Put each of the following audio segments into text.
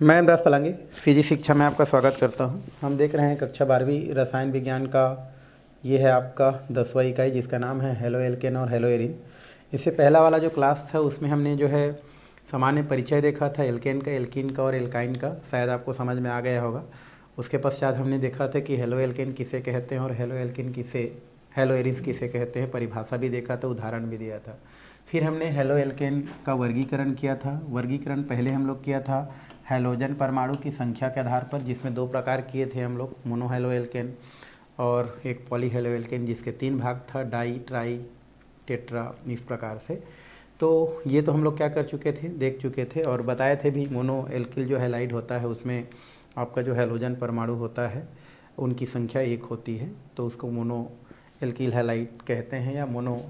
मैं इमराज पलांगे फिजिक्स शिक्षा में आपका स्वागत करता हूं। हम देख रहे हैं कक्षा 12वीं रसायन विज्ञान का ये है आपका 10वां इकाई, जिसका नाम है हेलो एल्केन और हेलो एरिन। इससे पहला वाला जो क्लास था उसमें हमने जो है सामान्य परिचय देखा था एल्केन का, एल्कीन का और एल्काइन का, शायद आपको समझ में आ गया होगा। उसके पश्चात हमने देखा था कि हेलो एल्केन किसे कहते हैं और हेलो एल्कीन किसे, हेलो एरिन किसे कहते हैं, परिभाषा भी देखा था, उदाहरण भी दिया था। फिर हमने हेलो एल्केन का वर्गीकरण किया था। वर्गीकरण पहले हम लोग किया था हैलोजन परमाणु की संख्या के आधार पर, जिसमें दो प्रकार किए थे हम लोग, मोनो हेलो एल्केन और एक पॉली हेलो एल्केन, जिसके 3 भाग था, डाई, ट्राई, टेट्रा, इस प्रकार से। तो ये तो हम लोग क्या कर चुके थे, देख चुके थे और बताए थे भी। मोनो एल्किल जो हैलाइड होता है उसमें आपका जो हैलोजन परमाणु होता है उनकी संख्या 1 होती है, तो उसको मोनो एल्किल हैलाइड कहते हैं या मोनो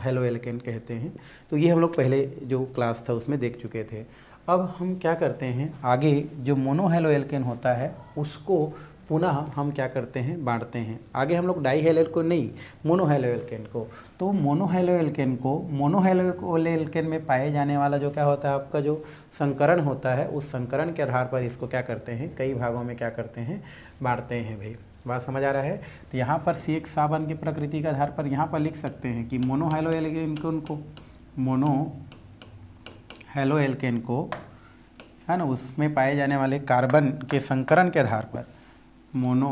हेलो एल्केन कहते हैं। तो ये हम लोग पहले जो क्लास था उसमें देख चुके थे। अब हम क्या करते हैं, आगे जो मोनो हेलो एल्केन होता है उसको पुनः हम क्या करते हैं, बांटते हैं। आगे हम लोग डाई हेलो को नहीं, मोनो हेलो एल्केन को। तो मोनो हेलो एल्केन को, मोनो हेलो एल्केन में पाए जाने वाला जो क्या होता है आपका जो संकरण होता है, उस संकरण के आधार पर इसको क्या करते हैं, कई भागों में क्या करते हैं, बांटते हैं। भाई बात समझ आ रहा है। तो यहाँ पर CH7 की प्रकृति के आधार पर यहाँ पर लिख सकते हैं कि मोनो हेलो एल्केन को, मोनो हेलो एल्केन को, है ना, उसमें पाए जाने वाले कार्बन के संकरण के आधार पर मोनो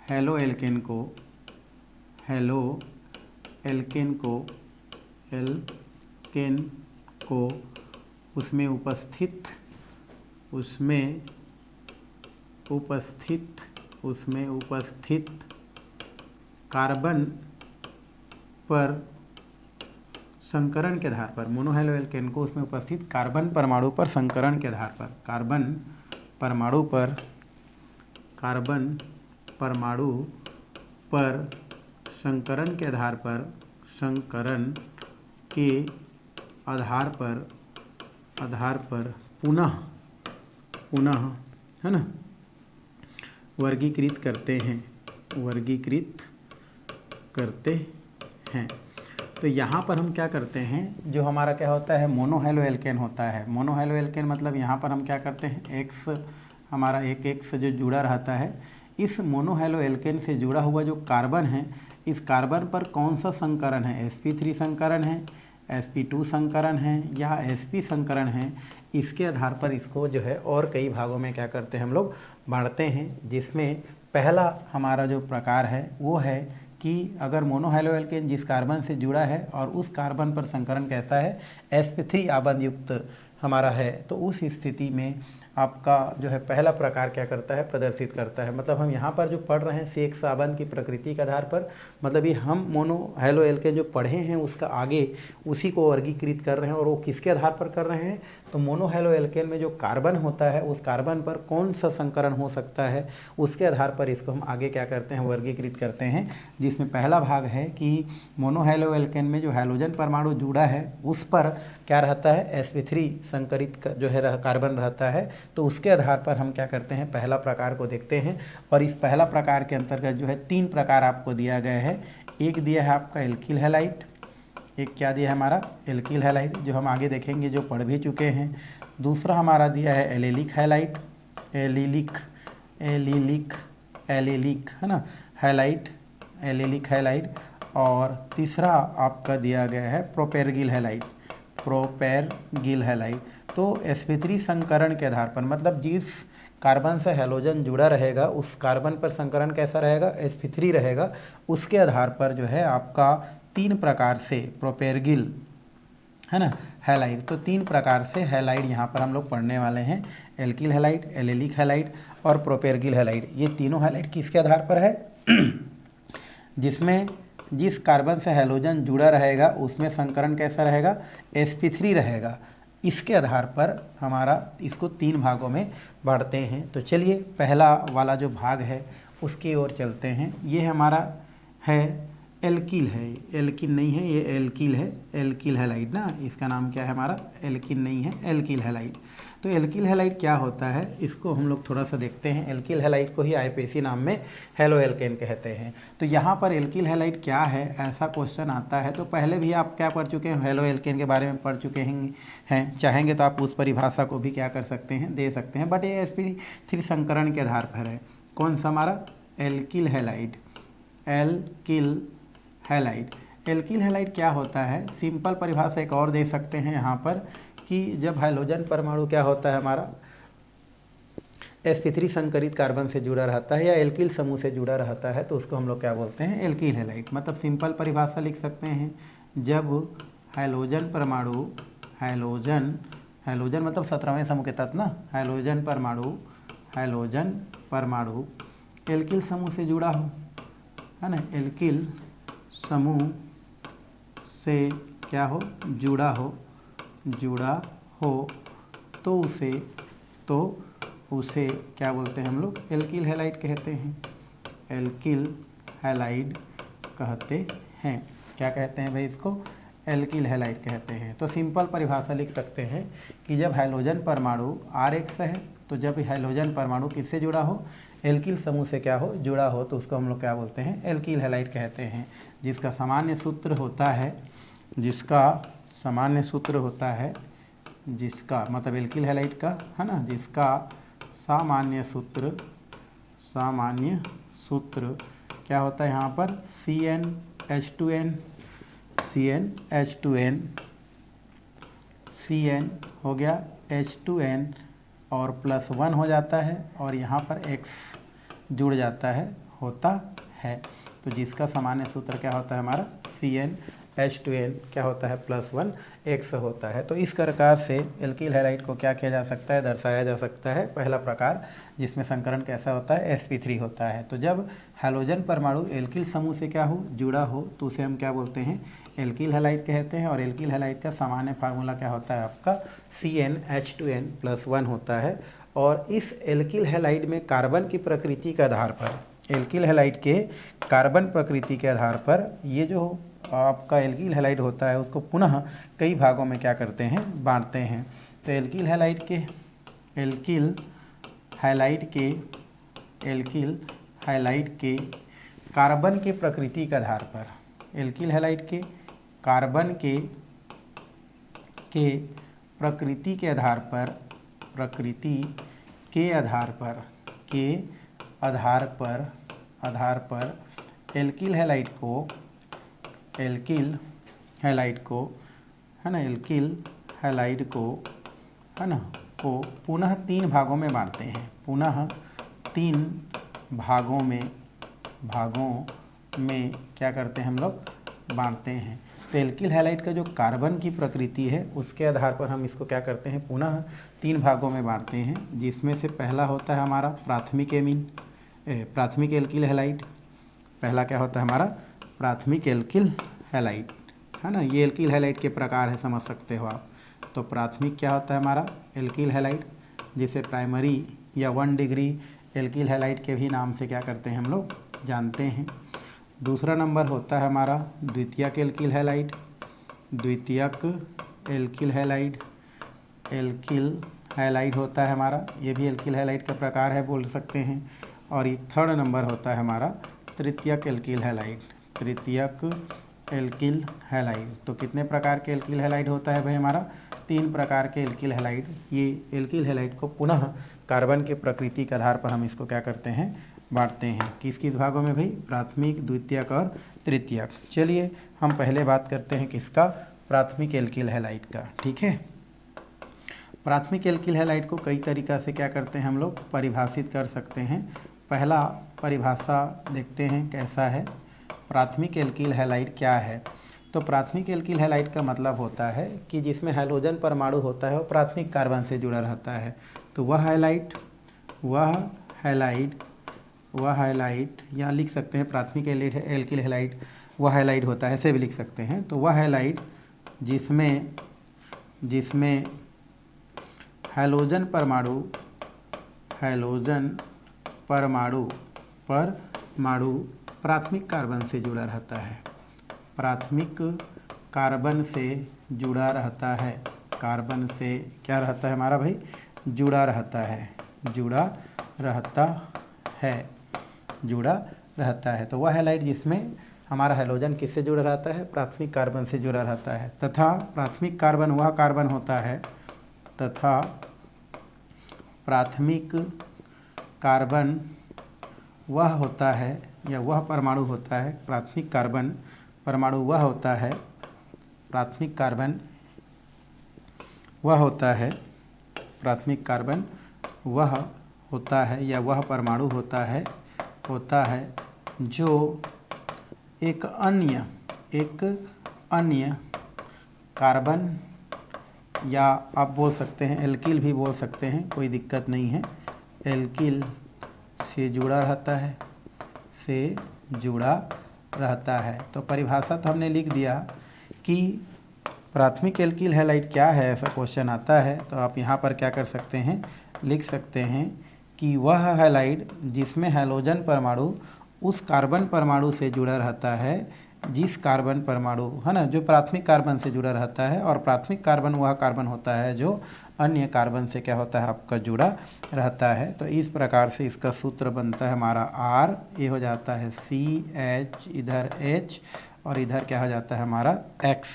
हेलो एल्केन को, हेलो एल्केन को, एल्केन को उसमें उपस्थित कार्बन पर संकरण के आधार पर, मोनो हेलो एल्केन को उसमें उपस्थित कार्बन परमाणु पर संकरण के आधार पर, कार्बन परमाणु पर संकरण के आधार पर, संकरण के आधार पर पुनः है ना, वर्गीकृत करते हैं। तो यहाँ पर हम क्या करते हैं, जो हमारा क्या होता है मोनो हेलो एल्केन होता है। मोनो हेलो एल्केन मतलब यहाँ पर हम क्या करते हैं, एक्स, हमारा एक एक्स जो जुड़ा रहता है, इस मोनो हेलो एल्केन से जुड़ा हुआ जो कार्बन है, इस कार्बन पर कौन सा संकरण है, sp3 संकरण है, sp2 संकरण है या sp संकरण है, इसके आधार पर इसको जो है और कई भागों में क्या करते हैं हम लोग, बांटते हैं। जिसमें पहला हमारा जो प्रकार है वो है कि अगर मोनो हेलो एल्केन जिस कार्बन से जुड़ा है और उस कार्बन पर संकरण कैसा है, sp3 आबंध युक्त हमारा है, तो उस स्थिति में आपका जो है पहला प्रकार क्या करता है, प्रदर्शित करता है। मतलब हम यहाँ पर जो पढ़ रहे हैं CH आबंध की प्रकृति के आधार पर, मतलब ये हम मोनो हेलो एल्केन जो पढ़े हैं उसका आगे उसी को वर्गीकृत कर रहे हैं। और वो किसके आधार पर कर रहे हैं, तो मोनो हेलो एल्केन में जो कार्बन होता है उस कार्बन पर कौन सा संकरण हो सकता है, उसके आधार पर इसको हम आगे क्या करते हैं, वर्गीकृत करते हैं। जिसमें पहला भाग है कि मोनो हेलो एल्केन में जो हैलोजन परमाणु जुड़ा है उस पर क्या रहता है, sp3 संकरित जो है कार्बन रहता है। तो उसके आधार पर हम क्या करते हैं, पहला प्रकार को देखते हैं। और इस पहला प्रकार के अंतर्गत जो है 3 प्रकार आपको दिया गया है। एक दिया है आपका एल्किल हैलाइड, एक क्या दिया है हमारा, एल्किल हैलाइड, जो हम आगे देखेंगे, जो पढ़ भी चुके हैं। दूसरा हमारा दिया है एलेलिक हैलाइड, एलेलिक है ना, हैलाइड, एलेलिक हैलाइड। और तीसरा आपका दिया गया है प्रोपेरगिल हैलाइड। तो sp3 संकरण के आधार पर, मतलब जिस कार्बन से हैलोजन जुड़ा रहेगा उस कार्बन पर संकरण कैसा रहेगा, sp3 रहेगा। उसके आधार पर जो है आपका 3 प्रकार से प्रोपेरगिल, है ना, हैलाइड, तो 3 प्रकार से हैलाइड यहाँ पर हम लोग पढ़ने वाले हैं, एल्किल हैलाइड, एलेलिक हैलाइड और प्रोपेरगिल हैलाइड। ये तीनों हैलाइड किसके आधार पर है, जिसमें जिस कार्बन से हैलोजन जुड़ा रहेगा उसमें संकरण कैसा रहेगा, sp3 रहेगा। इसके आधार पर हमारा इसको 3 भागों में बांटते हैं। तो चलिए पहला वाला जो भाग है उसकी ओर चलते हैं। ये हमारा है एल्किल है, एल्किन नहीं है, ये एल्किल है, एल्किल हैलाइड ना, इसका नाम क्या है हमारा, एल्किन नहीं है, एल्किल हैलाइड। तो एल्किल हैलाइड क्या होता है, इसको हम लोग थोड़ा सा देखते हैं। एल्किल हैलाइड को ही आईपीएसी नाम में हेलो एल्केन कहते हैं। तो यहाँ पर एल्किल हैलाइड क्या है, ऐसा क्वेश्चन आता है तो पहले भी आप क्या पढ़ चुके हैं, हेलो एल्केन के बारे में पढ़ चुके हैं। चाहेंगे तो आप उस परिभाषा को भी क्या कर सकते हैं, दे सकते हैं, बट ये sp3 संकरण के आधार पर है। कौन सा हमारा, alkyl halide. Alkyl halide, alkyl halide क्या होता है, सिंपल परिभाषा एक और दे सकते हैं यहाँ पर कि जब हाइड्रोजन परमाणु क्या होता है हमारा sp3 संकरित कार्बन से जुड़ा रहता है या एल्किल समूह से जुड़ा रहता है, तो उसको हम लोग क्या बोलते हैं, एल्किल हैलाइड। मतलब सिंपल परिभाषा लिख सकते हैं, जब हाइड्रोजन परमाणु, हाइड्रोजन मतलब 17वें समूह के तत्व ना, हाइड्रोजन परमाणु एल्किल समूह से जुड़ा हो, है ना, एल्किल समूह से क्या हो, जुड़ा हो तो उसे क्या बोलते हैं हम लोग, एल्किल हैलाइड कहते हैं। एल्किल हैलाइड कहते हैं, क्या कहते हैं भाई इसको, एल्किल हैलाइड कहते हैं। तो सिंपल परिभाषा लिख सकते हैं कि जब हाइड्रोजन परमाणु RH है, तो जब हाइड्रोजन परमाणु किससे जुड़ा हो, एल्किल समूह से क्या हो, जुड़ा हो, तो उसको हम लोग क्या बोलते हैं, एल्किल हैलाइड कहते हैं। जिसका सामान्य सूत्र मतलब एल्किल हैलाइड का, है ना, जिसका सामान्य सूत्र क्या होता है यहाँ पर, CnH2n हो गया, H2n और +1 हो जाता है और यहाँ पर X जुड़ जाता है, होता है। तो जिसका सामान्य सूत्र क्या होता है हमारा, CnH2n क्या होता है, +1 X होता है। तो इस प्रकार से एल्किल हैलाइड को क्या किया जा सकता है, दर्शाया जा सकता है। पहला प्रकार जिसमें संकरण कैसा होता है, sp3 होता है। तो जब हाइड्रोजन परमाणु एल्किल समूह से क्या हो, जुड़ा हो, तो उसे हम क्या बोलते हैं, एल्किल हैलाइड कहते हैं। और एल्किल हैलाइड का सामान्य फार्मूला क्या होता है आपका, CnH2n +1 होता है। और इस एल्किल हैलाइड में कार्बन की प्रकृति के आधार पर, एल्किल हैलाइड के कार्बन प्रकृति के आधार पर ये जो आपका एल्किल हैलाइड होता है उसको पुनः कई भागों में क्या करते हैं, बांटते हैं। तो एल्किल हैलाइड के कार्बन के प्रकृति के आधार पर, एल्किल हैलाइड के कार्बन के प्रकृति के आधार पर एल्किल हैलाइड को है ना, एल्किल हैलाइड को है ना, को पुनः 3 भागों में बांटते हैं, पुनः 3 भागों में क्या करते हैं हम लोग, बांटते हैं। तो एल्किल हैलाइड का जो कार्बन की प्रकृति है उसके आधार पर हम इसको क्या करते हैं, पुनः 3 भागों में बांटते हैं, जिसमें से पहला होता है हमारा प्राथमिक एल्किल हैलाइड। पहला क्या होता है हमारा, प्राथमिक एल्किल हैलाइड, है ना। ये एल्किल हैलाइड के प्रकार है, समझ सकते हो आप। तो प्राथमिक क्या होता है हमारा, एल्किल हैलाइड, जिसे प्राइमरी या 1 डिग्री एल्किल हैलाइड के भी नाम से क्या करते हैं हम लोग, जानते हैं। दूसरा नंबर होता है हमारा द्वितीयक एल्किल हैलाइड। एल्किल हैलाइड होता है हमारा, ये भी एल्किल हैलाइड का प्रकार है, बोल सकते हैं। और ये थर्ड नंबर होता है हमारा तृतीयक एल्किल हैलाइड। तो कितने प्रकार के एल्किल हैलाइड होता है भाई हमारा, 3 प्रकार के एल्किल हैलाइड। ये एल्किल हैलाइड को पुनः कार्बन के प्रकृति के आधार पर हम इसको क्या करते हैं, बांटते हैं। किस किस भागों में भाई, प्राथमिक, द्वितीयक और तृतीयक। चलिए हम पहले बात करते हैं किसका, प्राथमिक एल्किल हैलाइड का, ठीक है। प्राथमिक एल्किल हैलाइड को कई तरीक़ा से क्या करते हैं हम लोग, परिभाषित कर सकते हैं। पहला परिभाषा देखते हैं कैसा है, प्राथमिक एल्किल हैलाइड क्या है। तो प्राथमिक एल्किल हैलाइड का मतलब होता है कि जिसमें हाइड्रोजन परमाणु होता है वो प्राथमिक कार्बन से जुड़ा रहता है। तो वह हैलाइड या लिख सकते हैं प्राथमिक एल्किल हैलाइड, वह हैलाइड होता है, ऐसे भी लिख सकते हैं। तो वह हैलाइड जिसमें हाइड्रोजन परमाणु प्राथमिक कार्बन से जुड़ा रहता है, प्राथमिक कार्बन से जुड़ा रहता है, कार्बन से क्या रहता है हमारा भाई, जुड़ा रहता है, जुड़ा रहता है, जुड़ा रहता है। तो वह हैलाइड जिसमें हमारा हैलोजन किससे जुड़ा रहता है? प्राथमिक कार्बन से जुड़ा रहता है। तथा प्राथमिक कार्बन वह कार्बन होता है, तथा प्राथमिक कार्बन वह होता है या वह परमाणु होता है, प्राथमिक कार्बन परमाणु वह होता है, प्राथमिक कार्बन वह होता है, प्राथमिक कार्बन वह होता है या वह परमाणु होता है जो एक अन्य कार्बन, या आप बोल सकते हैं एल्किल भी बोल सकते हैं, कोई दिक्कत नहीं है, एल्किल से जुड़ा रहता है। तो परिभाषा तो हमने लिख दिया कि प्राथमिक एल्किल हैलाइड क्या है, ऐसा क्वेश्चन आता है तो आप यहाँ पर क्या कर सकते हैं, लिख सकते हैं कि वह हैलाइड जिसमें हैलोजन परमाणु उस कार्बन परमाणु से जुड़ा रहता है, जिस कार्बन परमाणु है ना, जो प्राथमिक कार्बन से जुड़ा रहता है, और प्राथमिक कार्बन वह कार्बन होता है जो अन्य कार्बन से क्या होता है, आपका जुड़ा रहता है। तो इस प्रकार से इसका सूत्र बनता है हमारा R, ये हो जाता है CH, इधर H, और इधर क्या हो जाता है हमारा X,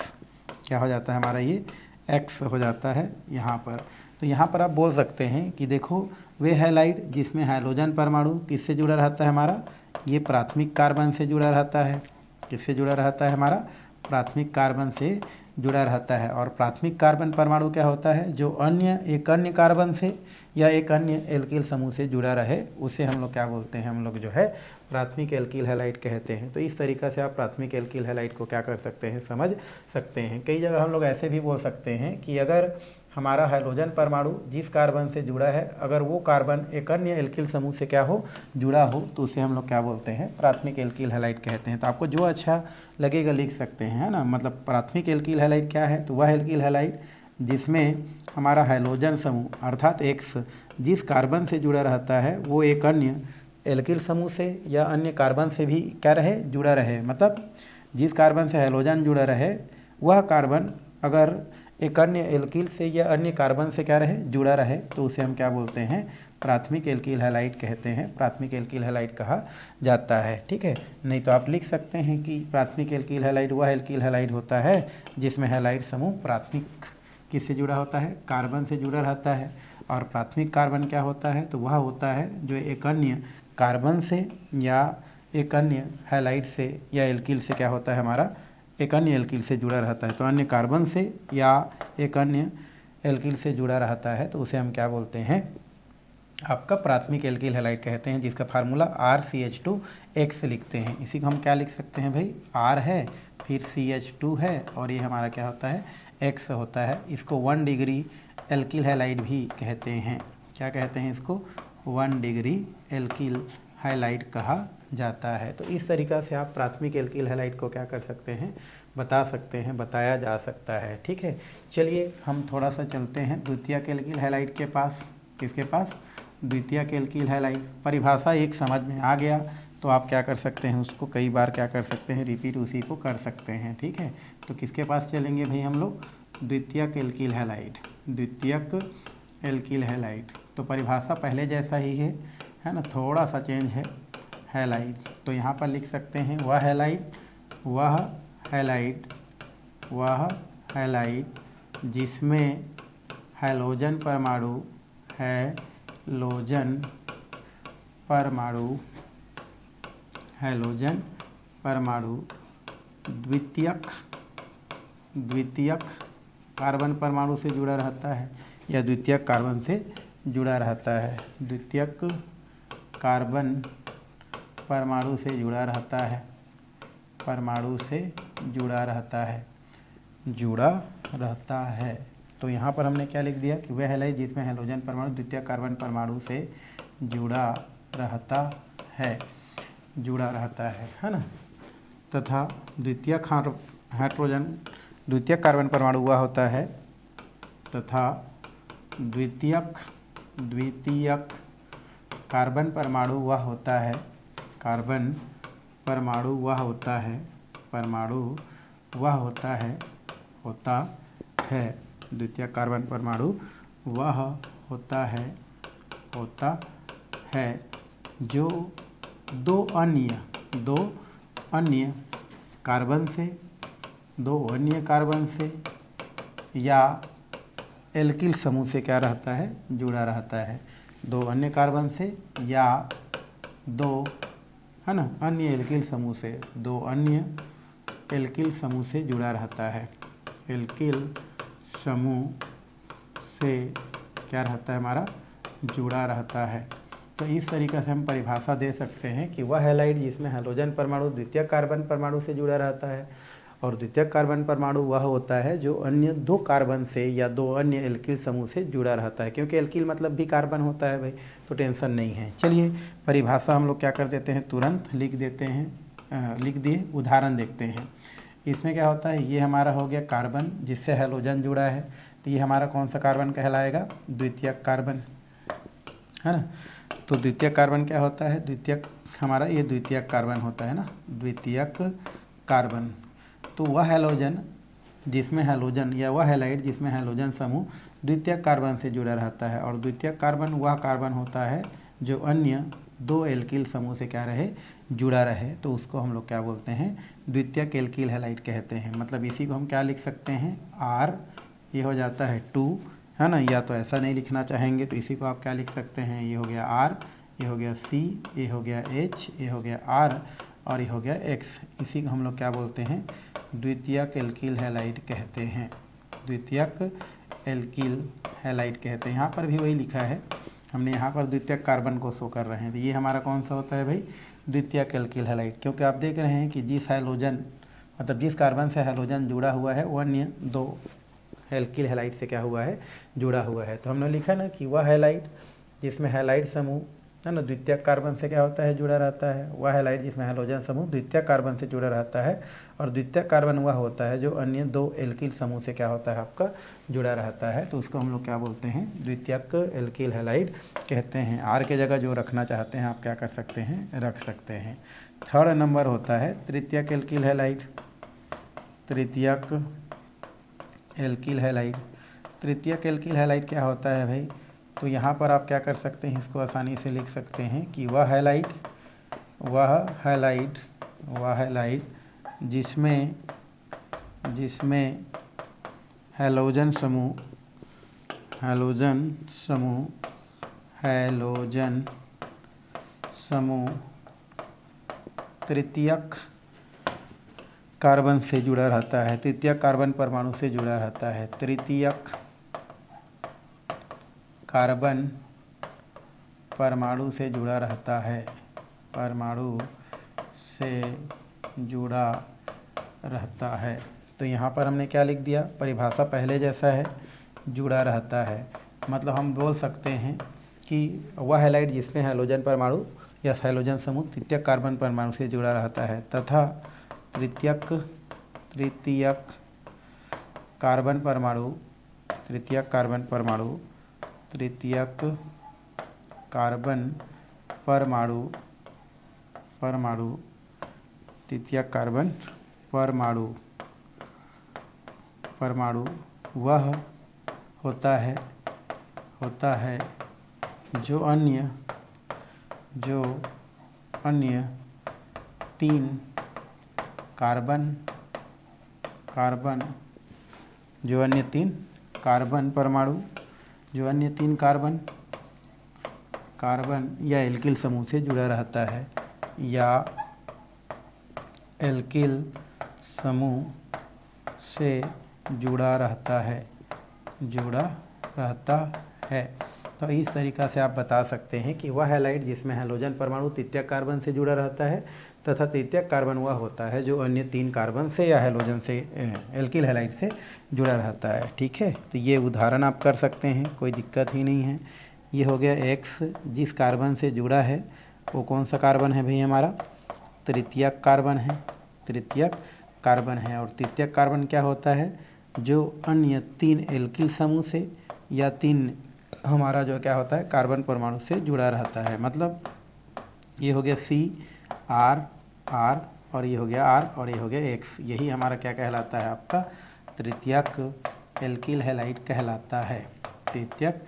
क्या हो जाता है हमारा ये X हो जाता है यहाँ पर। तो यहाँ पर आप बोल सकते हैं कि देखो वे हैलाइड जिसमें हैलोजन परमाणु किससे जुड़ा रहता है हमारा, ये प्राथमिक कार्बन से जुड़ा रहता है, किससे जुड़ा रहता है हमारा, प्राथमिक कार्बन से जुड़ा रहता है। और प्राथमिक कार्बन परमाणु क्या होता है, जो एक अन्य कार्बन से या एक अन्य एल्किल समूह से जुड़ा रहे, उसे हम लोग क्या बोलते हैं, हम लोग जो है प्राथमिक एल्किल हैलाइड कहते हैं। तो इस तरीक़ा से आप प्राथमिक एल्किल हैलाइड को क्या कर सकते हैं, समझ सकते हैं। कई जगह हम लोग ऐसे भी बोल सकते हैं कि अगर हमारा हैलोजन परमाणु जिस कार्बन से जुड़ा है, अगर वो कार्बन एक अन्य एल्किल समूह से क्या हो, जुड़ा हो, तो उसे हम लोग क्या बोलते हैं, प्राथमिक एल्किल हैलाइड कहते हैं। तो आपको जो अच्छा लगेगा लिख सकते हैं, है ना। मतलब प्राथमिक एल्किल हैलाइड क्या है, तो वह एल्किल हैलाइड जिसमें हमारा हैलोजन समूह अर्थात X जिस कार्बन से जुड़ा रहता है, वो एक अन्य एल्किल समूह से या अन्य कार्बन से भी क्या रहे, जुड़ा रहे। मतलब जिस कार्बन से हैलोजन जुड़ा रहे, वह कार्बन अगर एक अन्य एल्किल से या अन्य कार्बन से क्या रहे, जुड़ा रहे, तो उसे हम क्या बोलते हैं, प्राथमिक एल्किल हैलाइड कहते हैं, प्राथमिक एल्किल हैलाइड कहा जाता है। ठीक है, नहीं तो आप लिख सकते हैं कि प्राथमिक एल्किल हैलाइड वह एल्किल हैलाइड होता है जिसमें हैलाइड समूह प्राथमिक किससे जुड़ा होता है, कार्बन से जुड़ा रहता है। और प्राथमिक कार्बन क्या होता है, तो वह होता है जो एक अन्य कार्बन से या एक अन्य हैलाइड से या एल्किल से क्या होता है हमारा, एक अन्य एल्किल से जुड़ा रहता है। तो अन्य कार्बन से या एक अन्य एल्किल से जुड़ा रहता है, तो उसे हम क्या बोलते हैं, आपका प्राथमिक एल्किल हैलाइड कहते हैं, जिसका फार्मूला RCH2X लिखते हैं। इसी को हम क्या लिख सकते हैं भाई, R है, फिर CH2 है, और ये हमारा क्या होता है, X होता है। इसको 1 डिग्री एल्किल हैलाइड भी कहते हैं। क्या कहते हैं इसको, 1 डिग्री एल्किल हैलाइड कहा जाता है। तो इस तरीक़ा से आप प्राथमिक एल्किल हैलाइड को क्या कर सकते हैं, बता सकते हैं, बताया जा सकता है। ठीक है, चलिए हम थोड़ा सा चलते हैं द्वितीयक एल्किल हैलाइड के पास। किसके पास, द्वितीयक एल्किल हैलाइड। परिभाषा एक समझ में आ गया तो आप क्या कर सकते हैं, उसको कई बार क्या कर सकते हैं, रिपीट उसी को कर सकते हैं। ठीक है, तो किसके पास चलेंगे भाई हम लोग, द्वितीयक एल्किल हैलाइड, द्वितीयक एल्किल हैलाइड। तो परिभाषा पहले जैसा ही है ना, थोड़ा सा चेंज है, हैलाइड। तो यहाँ पर लिख सकते हैं वह हैलाइड जिसमें हैलोजन परमाणु द्वितीयक कार्बन परमाणु से जुड़ा रहता है या द्वितीयक कार्बन से जुड़ा रहता है, द्वितीयक कार्बन परमाणु से जुड़ा रहता है, परमाणु से जुड़ा रहता है। तो यहाँ पर हमने क्या लिख दिया कि वह हैलाइड जिसमें हैलोजन परमाणु द्वितीयक कार्बन परमाणु से जुड़ा रहता है ना। तथा द्वितीयक कार्बन परमाणु वह होता है, तथा द्वितीयक कार्बन परमाणु वह होता है, कार्बन परमाणु वह होता है, परमाणु वह होता है, द्वितीयक कार्बन परमाणु वह होता है जो दो अन्य कार्बन से या एल्किल समूह से क्या रहता है, जुड़ा रहता है। दो अन्य कार्बन से या दो, है ना, अन्य एल्किल समूह से, दो अन्य एल्किल समूह से जुड़ा रहता है। एल्किल समूह से क्या रहता है हमारा, जुड़ा रहता है। तो इस तरीक़े से हम परिभाषा दे सकते हैं कि वह हैलाइड जिसमें हैलोजन परमाणु द्वितीयक कार्बन परमाणु से जुड़ा रहता है, और द्वितीयक कार्बन परमाणु वह होता है जो अन्य दो कार्बन से या दो अन्य एल्किल समूह से जुड़ा रहता है। क्योंकि एल्किल मतलब भी कार्बन होता है भाई, तो टेंशन नहीं है। चलिए परिभाषा हम लोग क्या कर देते हैं, तुरंत लिख देते हैं, लिख दिए। उदाहरण देखते हैं। इसमें क्या होता है, ये हमारा हो गया कार्बन जिससे हैलोजन जुड़ा है, तो ये हमारा कौन सा कार्बन कहलाएगा, द्वितीयक कार्बन, है ना। तो द्वितीयक कार्बन क्या होता है, द्वितीयक हमारा ये द्वितीयक कार्बन होता है ना, द्वितीयक कार्बन। तो वह हैलोजन जिसमें हैलोजन या वह हैलाइड जिसमें हैलोजन समूह द्वितीयक कार्बन से जुड़ा रहता है, और द्वितीयक कार्बन वह कार्बन होता है जो अन्य दो एल्किल समूह से क्या रहे, जुड़ा रहे, तो उसको हम लोग क्या बोलते हैं, द्वितीयक एल्किल हैलाइड कहते हैं। मतलब इसी को हम क्या लिख सकते हैं, R, ये हो जाता है 2, है ना। या तो ऐसा नहीं लिखना चाहेंगे तो इसी को आप क्या लिख सकते हैं, ये हो गया R, ये हो गया C, ये हो गया H, ये हो गया R, और ये हो गया X। इसी को हम लोग क्या बोलते हैं, द्वितीयक एल्किल हैलाइड कहते हैं। द्वितीयक एल्किल हैलाइड कहते हैं। यहाँ पर भी वही लिखा है, हमने यहाँ पर द्वितीयक कार्बन को शो कर रहे हैं। तो ये हमारा कौन सा होता है भाई, द्वितीयक एल्किल हैलाइड। क्योंकि आप देख रहे हैं कि जिस हैलोजन मतलब जिस कार्बन से हैलोजन जुड़ा हुआ है वो अन्य दो एल्किल हैलाइड से क्या हुआ है, जुड़ा हुआ है। तो हमने लिखा ना कि वह हैलाइड जिसमें हैलाइड समूह, है ना, द्वितीयक कार्बन से क्या होता है, जुड़ा रहता है। वह हैलाइड जिसमें हैलोजन समूह द्वितीयक कार्बन से जुड़ा रहता है, और द्वितीयक कार्बन वह होता है जो अन्य दो एल्किल समूह से क्या होता है, आपका जुड़ा रहता है। तो उसको हम लोग क्या बोलते हैं, द्वितीयक एल्किल हैलाइड कहते हैं। आर के जगह जो रखना चाहते हैं आप क्या कर सकते हैं, रख सकते हैं। थर्ड नंबर होता है तृतीयक एल्किल हैलाइड। तृतीयक एल्किल हैलाइड, तृतीयक एल्किल हैलाइड क्या होता है भाई, तो यहाँ पर आप क्या कर सकते हैं, इसको आसानी से लिख सकते हैं कि वह हैलाइड जिसमें हैलोजन समूह तृतीयक कार्बन से जुड़ा रहता है, तृतीयक कार्बन परमाणु से जुड़ा रहता है। तृतीयक कार्बन परमाणु से जुड़ा रहता है, परमाणु से जुड़ा रहता है। तो यहाँ पर हमने क्या लिख दिया, परिभाषा पहले जैसा है, जुड़ा रहता है। मतलब हम बोल सकते हैं कि वह हैलाइड जिसमें हैलोजन परमाणु या हैलोजन समूह तृतीयक कार्बन परमाणु से जुड़ा रहता है तथा तृतीयक कार्बन परमाणु तृतीयक कार्बन परमाणु वह होता है जो अन्य तीन कार्बन या एल्किल समूह से जुड़ा रहता है, या एल्किल समूह से जुड़ा रहता है। तो इस तरीक़ा से आप बता सकते हैं कि वह हैलाइड जिसमें हैलोजन परमाणु तृतीयक कार्बन से जुड़ा रहता है तथा तृतीयक कार्बन वह होता है जो अन्य तीन कार्बन से या हैलोजन से एल्किल हैलाइड से जुड़ा रहता है। ठीक है, तो ये उदाहरण आप कर सकते हैं, कोई दिक्कत ही नहीं है। ये हो गया एक्स, जिस कार्बन से जुड़ा है वो कौन सा कार्बन है भाई, हमारा तृतीयक कार्बन है। और तृतीयक कार्बन क्या होता है, जो अन्य तीन एल्किल समूह से या तीन हमारा जो क्या होता है कार्बन परमाणु से जुड़ा रहता है। मतलब ये हो गया C, R और ये हो गया R और ये हो गया X। यही हमारा क्या कहलाता है, आपका तृतीयक एल्किल हैलाइड कहलाता है। तृतीयक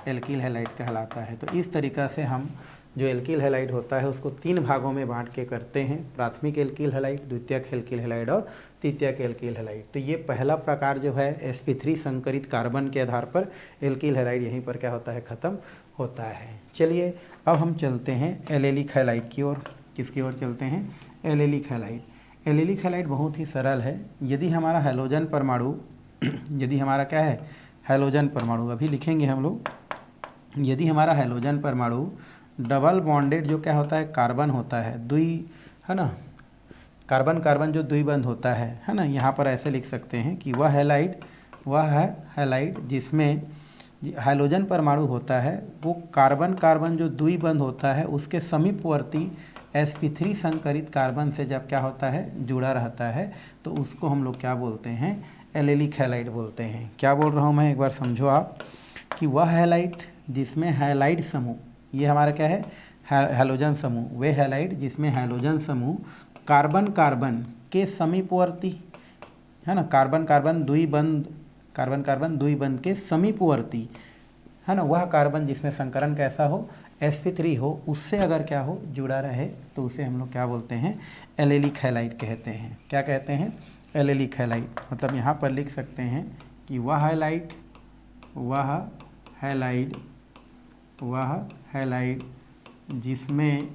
एल्किल हैलाइड कहलाता है। तो इस तरीक़ा से हम जो एल्किल हैलाइड होता है उसको 3 भागों में बांट के करते हैं, प्राथमिक एल्किल हैलाइड, द्वितीयक एल्किल हैलाइड और तृतीयक एल्किल हैलाइड। तो ये पहला प्रकार जो है sp3 संकरित कार्बन के आधार पर एल्किल हैलाइड यहीं पर क्या होता है, ख़त्म होता है। चलिए अब हम चलते हैं एलेलिक हैलाइड की ओर। किसकी ओर चलते हैं? Allylic halide. एलेलिक हैलाइड बहुत ही सरल है। यदि हमारा हैलोजन परमाणु यदि हमारा क्या है, हैलोजन परमाणु, अभी लिखेंगे हम लोग, यदि हमारा हैलोजन परमाणु डबल बॉन्डेड जो क्या होता है, कार्बन होता है, द्वि, है ना, कार्बन कार्बन जो द्विबंध होता है ना, यहाँ पर ऐसे लिख सकते हैं कि वह हैलाइड, वह है हैलाइड जिसमें हैलोजन परमाणु होता है वो कार्बन कार्बन जो द्विबंध होता है उसके समीपवर्ती sp3 संकरित कार्बन से जब क्या होता है, जुड़ा रहता है, तो उसको हम लोग क्या बोलते हैं, एलेलिक हैलाइड बोलते हैं। क्या बोल रहा हूँ मैं, एक बार समझो आप, कि वह हैलाइड जिसमें हैलाइड समूह, ये हमारा क्या है, हैलोजन समूह, वे हैलाइड जिसमें हैलोजन समूह कार्बन कार्बन के समीपवर्ती, है ना, कार्बन कार्बन द्विबंध के समीपवर्ती, है ना, वह कार्बन जिसमें संकरण कैसा हो, sp3 हो, उससे अगर क्या हो, जुड़ा रहे, तो उसे हम लोग क्या बोलते हैं, एलेलिक हैलाइड कहते हैं। क्या कहते हैं? Allylic halide. मतलब यहाँ पर लिख सकते हैं कि वह हैलाइड जिसमें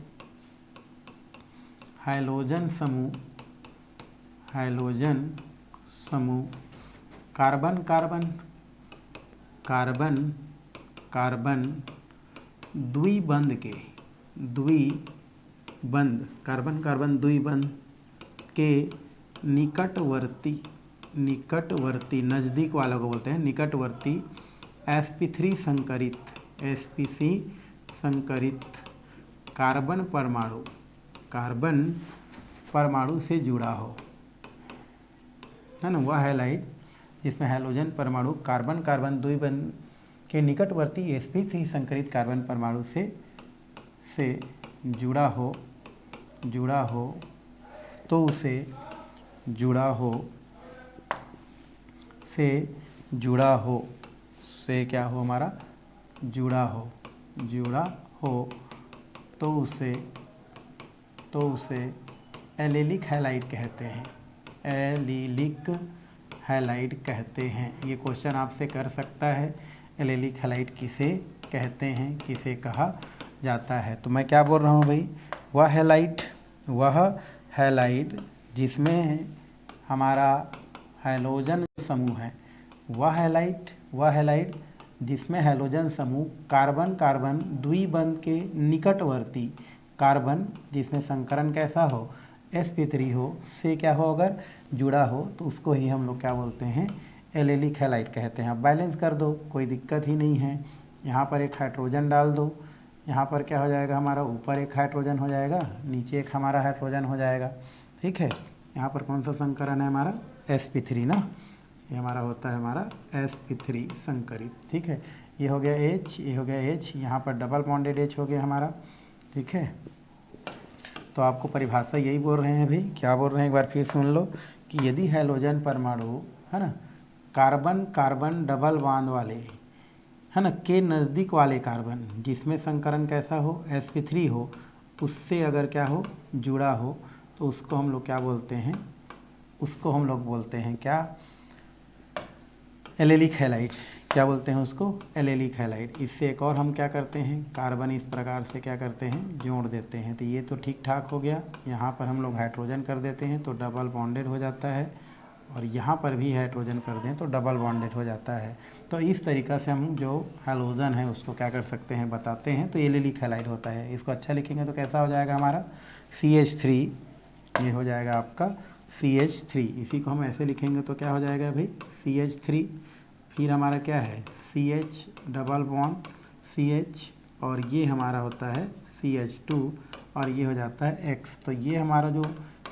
हैलोजन समूह कार्बन कार्बन द्विबंध कार्बन कार्बन द्विबंध के निकटवर्ती, नज़दीक वाला को बोलते हैं निकटवर्ती sp3 संकरित कार्बन परमाणु से जुड़ा हो, है ना, वह हैलाइड जिसमें हैलोजन परमाणु कार्बन कार्बन द्विबंध के निकटवर्ती sp3 संकरित कार्बन परमाणु से जुड़ा हो तो उसे से क्या हो, हमारा जुड़ा हो तो उसे एलेलिक हैलाइड कहते हैं। एलेलिक हैलाइड कहते हैं। ये क्वेश्चन आपसे कर सकता है, एलेलिक हैलाइड किसे कहते हैं, किसे कहा जाता है। तो मैं क्या बोल रहा हूँ भाई, वह हैलाइड जिसमें हमारा हैलोजन समूह है, वह हैलाइड जिसमें हैलोजन समूह कार्बन कार्बन द्विबंध के निकटवर्ती कार्बन जिसमें संकरण कैसा हो, sp3 हो, से क्या हो, अगर जुड़ा हो, तो उसको ही हम लोग क्या बोलते हैं, एलेलिक हैलाइड कहते हैं। अब बैलेंस कर दो, कोई दिक्कत ही नहीं है। यहाँ पर एक हाइड्रोजन डाल दो, यहाँ पर क्या हो जाएगा, हमारा ऊपर एक हाइड्रोजन हो जाएगा, नीचे एक हमारा हाइड्रोजन हो जाएगा, ठीक है। यहाँ पर कौन सा संकरण है हमारा, sp3 ना, ये हमारा होता है हमारा sp3 संकरित, ठीक है। ये हो गया H, ये हो गया H, यहाँ पर डबल बॉन्डेड H हो गया हमारा, ठीक है। तो आपको परिभाषा यही बोल रहे हैं भाई, क्या बोल रहे हैं, एक बार फिर सुन लो, कि यदि हैलोजन परमाणु, है ना, कार्बन कार्बन डबल बॉन्ड वाले, है ना, के नज़दीक वाले कार्बन जिसमें संकरण कैसा हो, sp3 हो, उससे अगर क्या हो, जुड़ा हो, तो उसको हम लोग क्या बोलते हैं, उसको हम लोग बोलते हैं क्या, एलेलिक हैलाइड। क्या बोलते हैं उसको, एलेलिक हैलाइड। इससे एक और हम क्या करते हैं, कार्बन इस प्रकार से क्या करते हैं, जोड़ देते हैं। तो ये तो ठीक ठाक हो गया, यहाँ पर हम लोग हाइड्रोजन कर देते हैं तो डबल बॉन्डेड हो जाता है, और यहाँ पर भी हाइड्रोजन कर दें तो डबल बॉन्डेड हो जाता है। तो इस तरीक़ा से हम जो हैलोजन है उसको क्या कर सकते हैं, बताते हैं। तो एलेलिक हैलाइड होता है। इसको अच्छा लिखेंगे तो कैसा हो जाएगा हमारा, CH3, ये हो जाएगा आपका CH3। इसी को हम ऐसे लिखेंगे तो क्या हो जाएगा भाई, CH3, फिर हमारा क्या है, CH डबल बॉन्ड CH, और ये हमारा होता है CH2, और ये हो जाता है X। तो ये हमारा जो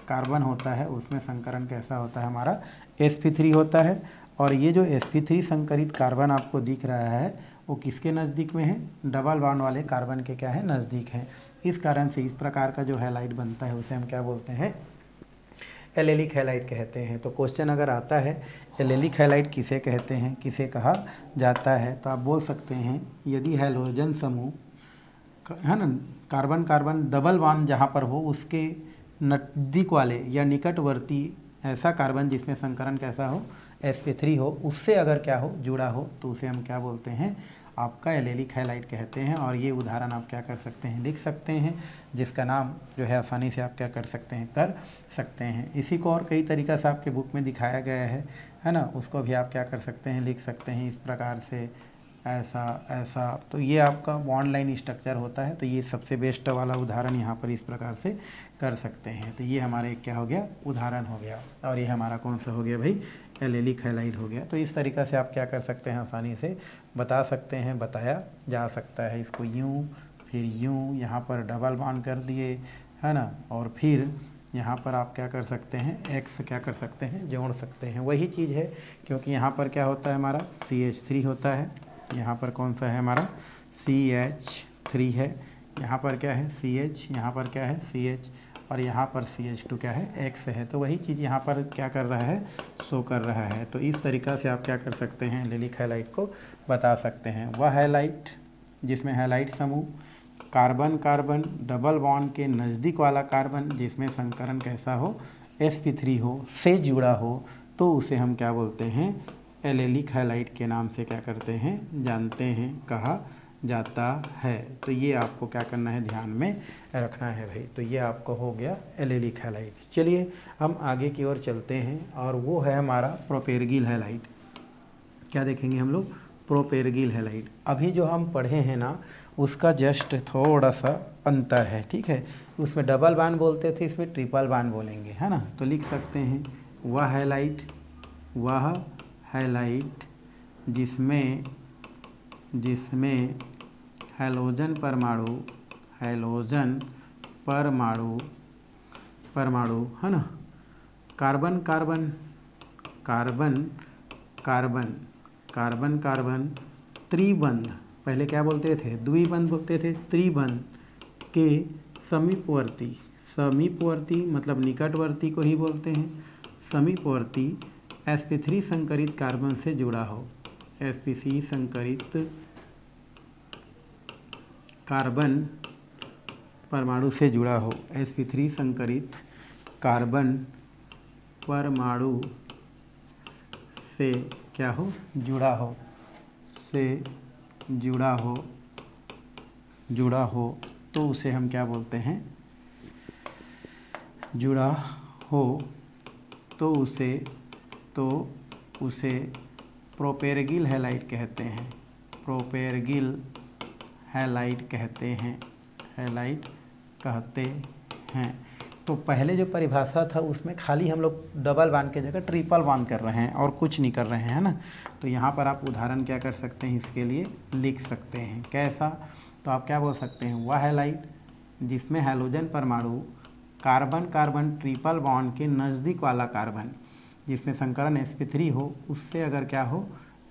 कार्बन होता है उसमें संकरण कैसा होता है, हमारा sp3 होता है। और ये जो sp3 संकरित कार्बन आपको दिख रहा है वो किसके नज़दीक में है, डबल बॉन्ड वाले कार्बन के क्या है, नज़दीक है। इस कारण से इस प्रकार का जो हैलाइड बनता है उसे हम क्या बोलते हैं, एलेलिक हैलाइड कहते हैं। तो क्वेश्चन अगर आता है एलेलिक हैलाइड किसे कहते हैं, किसे कहा जाता है, तो आप बोल सकते हैं यदि हैलोजन समूह है ना, कार्बन कार्बन डबल बॉन्ड जहाँ पर हो उसके नज़दीक वाले या निकटवर्ती ऐसा कार्बन जिसमें संकरण कैसा हो, sp3 हो, उससे अगर क्या हो, जुड़ा हो, तो उसे हम क्या बोलते हैं, आपका एलेलिक हैलाइड कहते हैं। और ये उदाहरण आप क्या कर सकते हैं, लिख सकते हैं, जिसका नाम जो है आसानी से आप क्या कर सकते हैं, कर सकते हैं। इसी को और कई तरीक़ा से आपके बुक में दिखाया गया है ना, उसको भी आप क्या कर सकते हैं, लिख सकते हैं इस प्रकार से, ऐसा ऐसा। तो ये आपका ऑनलाइन स्ट्रक्चर होता है, तो ये सबसे बेस्ट वाला उदाहरण यहाँ पर इस प्रकार से कर सकते हैं। तो ये हमारे क्या हो गया, उदाहरण हो गया, और ये हमारा कौन सा हो गया भाई, एलेलिक हैलाइड हो गया। तो इस तरीक़ा से आप क्या कर सकते हैं, आसानी से बता सकते हैं, बताया जा सकता है। इसको यूँ फिर यूँ, यहाँ पर डबल बॉन्ड कर दिए है ना, और फिर यहाँ पर आप क्या कर सकते हैं, एक्स क्या कर सकते हैं, जोड़ सकते हैं। वही चीज़ है, क्योंकि यहाँ पर क्या होता है, हमारा CH3 होता है, यहाँ पर कौन सा है हमारा CH3 है, यहाँ पर क्या है CH, यहाँ पर क्या है CH, और यहाँ पर CH2 क्या है, X है। तो वही चीज़ यहाँ पर क्या कर रहा है, शो कर रहा है। तो इस तरीक़ा से आप क्या कर सकते हैं, एलेलिक हैलाइड को बता सकते हैं। वह हैलाइड जिसमें हैलाइड समूह कार्बन कार्बन डबल बॉन्ड के नज़दीक वाला कार्बन जिसमें संकरण कैसा हो, sp3 हो, से जुड़ा हो, तो उसे हम क्या बोलते हैं, एलेलिक हैलाइड के नाम से क्या करते हैं, जानते हैं, कहा जाता है। तो ये आपको क्या करना है, ध्यान में रखना है भाई। तो ये आपको हो गया एलेलिक हैलाइड। चलिए हम आगे की ओर चलते हैं, और वो है हमारा प्रोपेरगिल हैलाइड। क्या देखेंगे हम लोग, प्रोपेरगिल हैलाइड। अभी जो हम पढ़े हैं ना, उसका जस्ट थोड़ा सा अंतर है, ठीक है। उसमें डबल बॉन्ड बोलते थे, इसमें ट्रिपल बॉन्ड बोलेंगे, है ना। तो लिख सकते हैं वह हैलाइड जिसमें हैलोजन परमाणु है ना, कार्बन कार्बन त्रिबंध, पहले क्या बोलते थे, द्विबंध बोलते थे, त्रिबंध के समीपवर्ती मतलब निकटवर्ती को ही बोलते हैं, समीपवर्ती sp3 संकरित कार्बन से जुड़ा हो, sp3 संकरित कार्बन परमाणु से जुड़ा हो, sp3 संकरित कार्बन परमाणु से क्या हो, जुड़ा हो, तो उसे हम क्या बोलते हैं, जुड़ा हो, तो उसे प्रोपेरगिल हैलाइड कहते हैं, प्रोपेरगिल हैलाइड कहते हैं। तो पहले जो परिभाषा था उसमें खाली हम लोग डबल बॉन्ड की जगह ट्रिपल बॉन्ड कर रहे हैं और कुछ नहीं कर रहे हैं, है ना। तो यहाँ पर आप उदाहरण क्या कर सकते हैं, इसके लिए लिख सकते हैं, कैसा। तो आप क्या बोल सकते हैं, वह हैलाइड जिसमें हैलोजन परमाणु कार्बन कार्बन ट्रिपल बॉन्ड के नज़दीक वाला कार्बन जिसमें संकरण sp3 हो, उससे अगर क्या हो,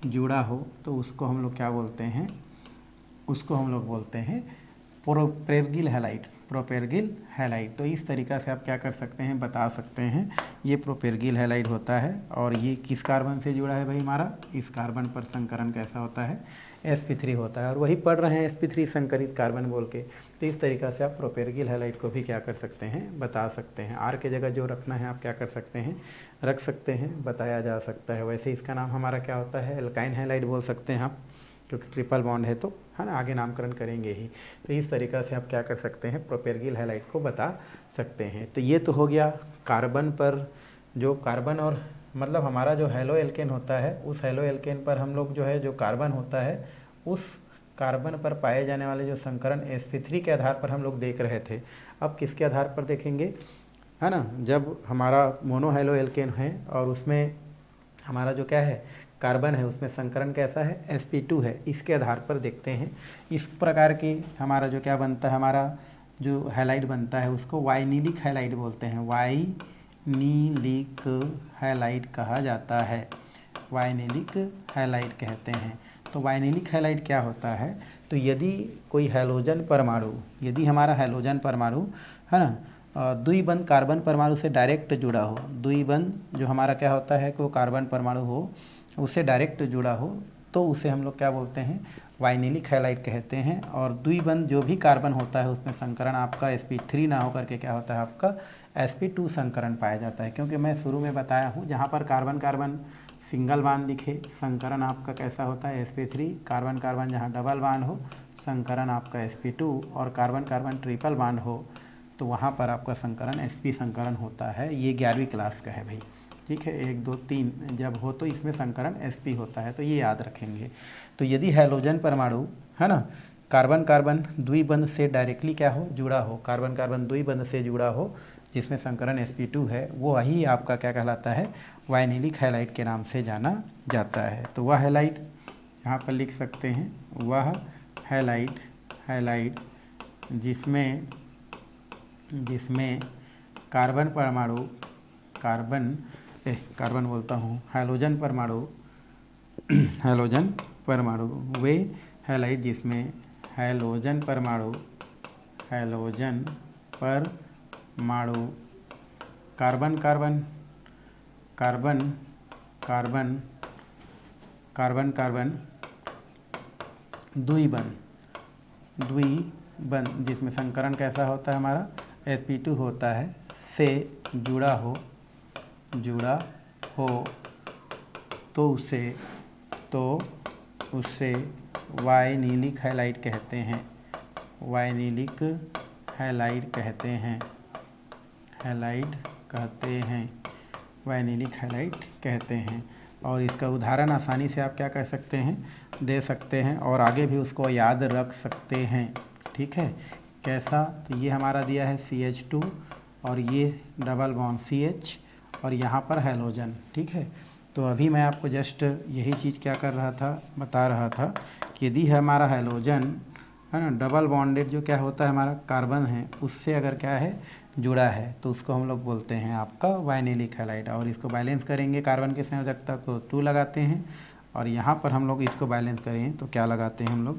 जुड़ा हो, तो उसको हम लोग क्या बोलते हैं, उसको हम लोग बोलते हैं प्रोपेरगिल हैलाइड। तो इस तरीक़ा से आप क्या कर सकते हैं, बता सकते हैं, ये प्रोपेरगिल हैलाइड होता है। और ये किस कार्बन से जुड़ा है भाई, हमारा इस कार्बन पर संकरण कैसा होता है, sp3 होता है, और वही पढ़ रहे हैं sp3 संकरित कार्बन बोल के। तो इस तरीक़ा से आप प्रोपेरगिल हैलाइड को भी क्या कर सकते हैं, बता सकते हैं। आर के जगह जो रखना है आप क्या कर सकते हैं, रख सकते हैं, बताया जा सकता है। वैसे इसका नाम हमारा क्या होता है, एल्काइन हैलाइड बोल सकते हैं आप, क्योंकि ट्रिपल बॉन्ड है, तो है ना, आगे नामकरण करेंगे ही। तो इस तरीक़ा से आप क्या कर सकते हैं, प्रोपेरगिल हैलाइड को बता सकते हैं। तो ये तो हो गया कार्बन पर, जो कार्बन और मतलब हमारा जो हेलो एल्केन होता है, उस हेलो एल्केन पर हम लोग जो है, जो कार्बन होता है, उस कार्बन पर पाए जाने वाले जो संकरण sp3 के आधार पर हम लोग देख रहे थे। अब किसके आधार पर देखेंगे, है ना, जब हमारा मोनो हेलो एल्केन है और उसमें हमारा जो क्या है, कार्बन है, उसमें संकरण कैसा है, sp2 है, इसके आधार पर देखते हैं। इस प्रकार की हमारा जो क्या बनता है, हमारा जो हैलाइड बनता है उसको वाइनिलिक हैलाइड बोलते हैं, वाइनिलिक हैलाइड कहा जाता है, वाइनिलिक हैलाइड कहते हैं। तो वाइनिलिक हैलाइड क्या होता है, तो यदि कोई हैलोजन परमाणु, यदि हमारा हैलोजन परमाणु है ना, द्विबंध कार्बन परमाणु से डायरेक्ट जुड़ा हो, द्विबंध जो हमारा क्या होता है कि वो कार्बन परमाणु हो उससे डायरेक्ट जुड़ा हो तो उसे हम लोग क्या बोलते हैं, वाइनिलिक हैलाइड कहते हैं। और द्विबंध जो भी कार्बन होता है उसमें संकरण आपका sp3 ना होकर के क्या होता है आपका sp2 संकरण पाया जाता है। क्योंकि मैं शुरू में बताया हूँ जहाँ पर कार्बन कार्बन सिंगल बांध दिखे संकरण आपका कैसा होता है sp3, कार्बन कार्बन जहाँ डबल बांध हो संकरण आपका sp2, और कार्बन कार्बन ट्रिपल बांध हो तो वहाँ पर आपका संकरण sp संकरण होता है। ये 11वीं क्लास का है भाई, ठीक है। 1 2 3 जब हो तो इसमें संकरण sp होता है, तो ये याद रखेंगे। तो यदि हैलोजन परमाणु है ना कार्बन कार्बन द्विबंध से डायरेक्टली क्या हो जुड़ा हो, कार्बन कार्बन द्विबंध से जुड़ा हो जिसमें संकरण sp2 है, वो वही आपका क्या कहलाता है, वाइनिलिक हैलाइड के नाम से जाना जाता है। तो वह हैलाइड यहाँ पर लिख सकते हैं, वह हैलाइड जिसमें कार्बन परमाणु कार्बन बोलता हूँ हैलोजन परमाणु वे हैलाइड जिसमें हैलोजन परमाणु कार्बन कार्बन द्विबंध जिसमें संकरण कैसा होता है हमारा sp2 होता है से जुड़ा हो तो उसे वाइनिलिक हैलाइड कहते हैं, वाइनिलिक हैलाइड कहते हैं। और इसका उदाहरण आसानी से आप क्या कह सकते हैं, दे सकते हैं और आगे भी उसको याद रख सकते हैं, ठीक है। कैसा, तो ये हमारा दिया है CH2 और ये डबल बॉन्ड CH और यहाँ पर हैलोजन, ठीक है। तो अभी मैं आपको जस्ट यही चीज़ क्या कर रहा था, बता रहा था कि यदि हमारा हैलोजन है ना डबल बॉन्डेड जो क्या होता है हमारा कार्बन है उससे अगर क्या है जुड़ा है तो उसको हम लोग बोलते हैं आपका वाइनिलिक हैलाइड। और इसको बैलेंस करेंगे कार्बन के संयोजकता को 2 लगाते हैं और यहाँ पर हम लोग इसको बैलेंस करें तो क्या लगाते हैं हम लोग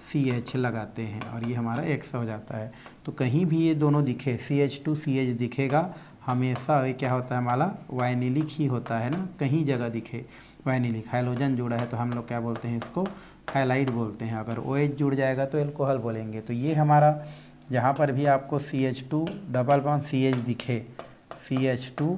CH लगाते हैं और ये हमारा X हो जाता है। तो कहीं भी ये दोनों दिखे CH2 CH दिखेगा हमेशा ये क्या होता है हमारा वाइनिलिक ही होता है ना, कहीं जगह दिखे वाइनिलिक, हैलोजन जुड़ा है तो हम लोग क्या बोलते हैं इसको हैलाइड बोलते हैं। अगर OH जुड़ जाएगा तो एल्कोहल बोलेंगे। तो ये हमारा जहाँ पर भी आपको CH2 डबल बॉन्ड CH दिखे, CH2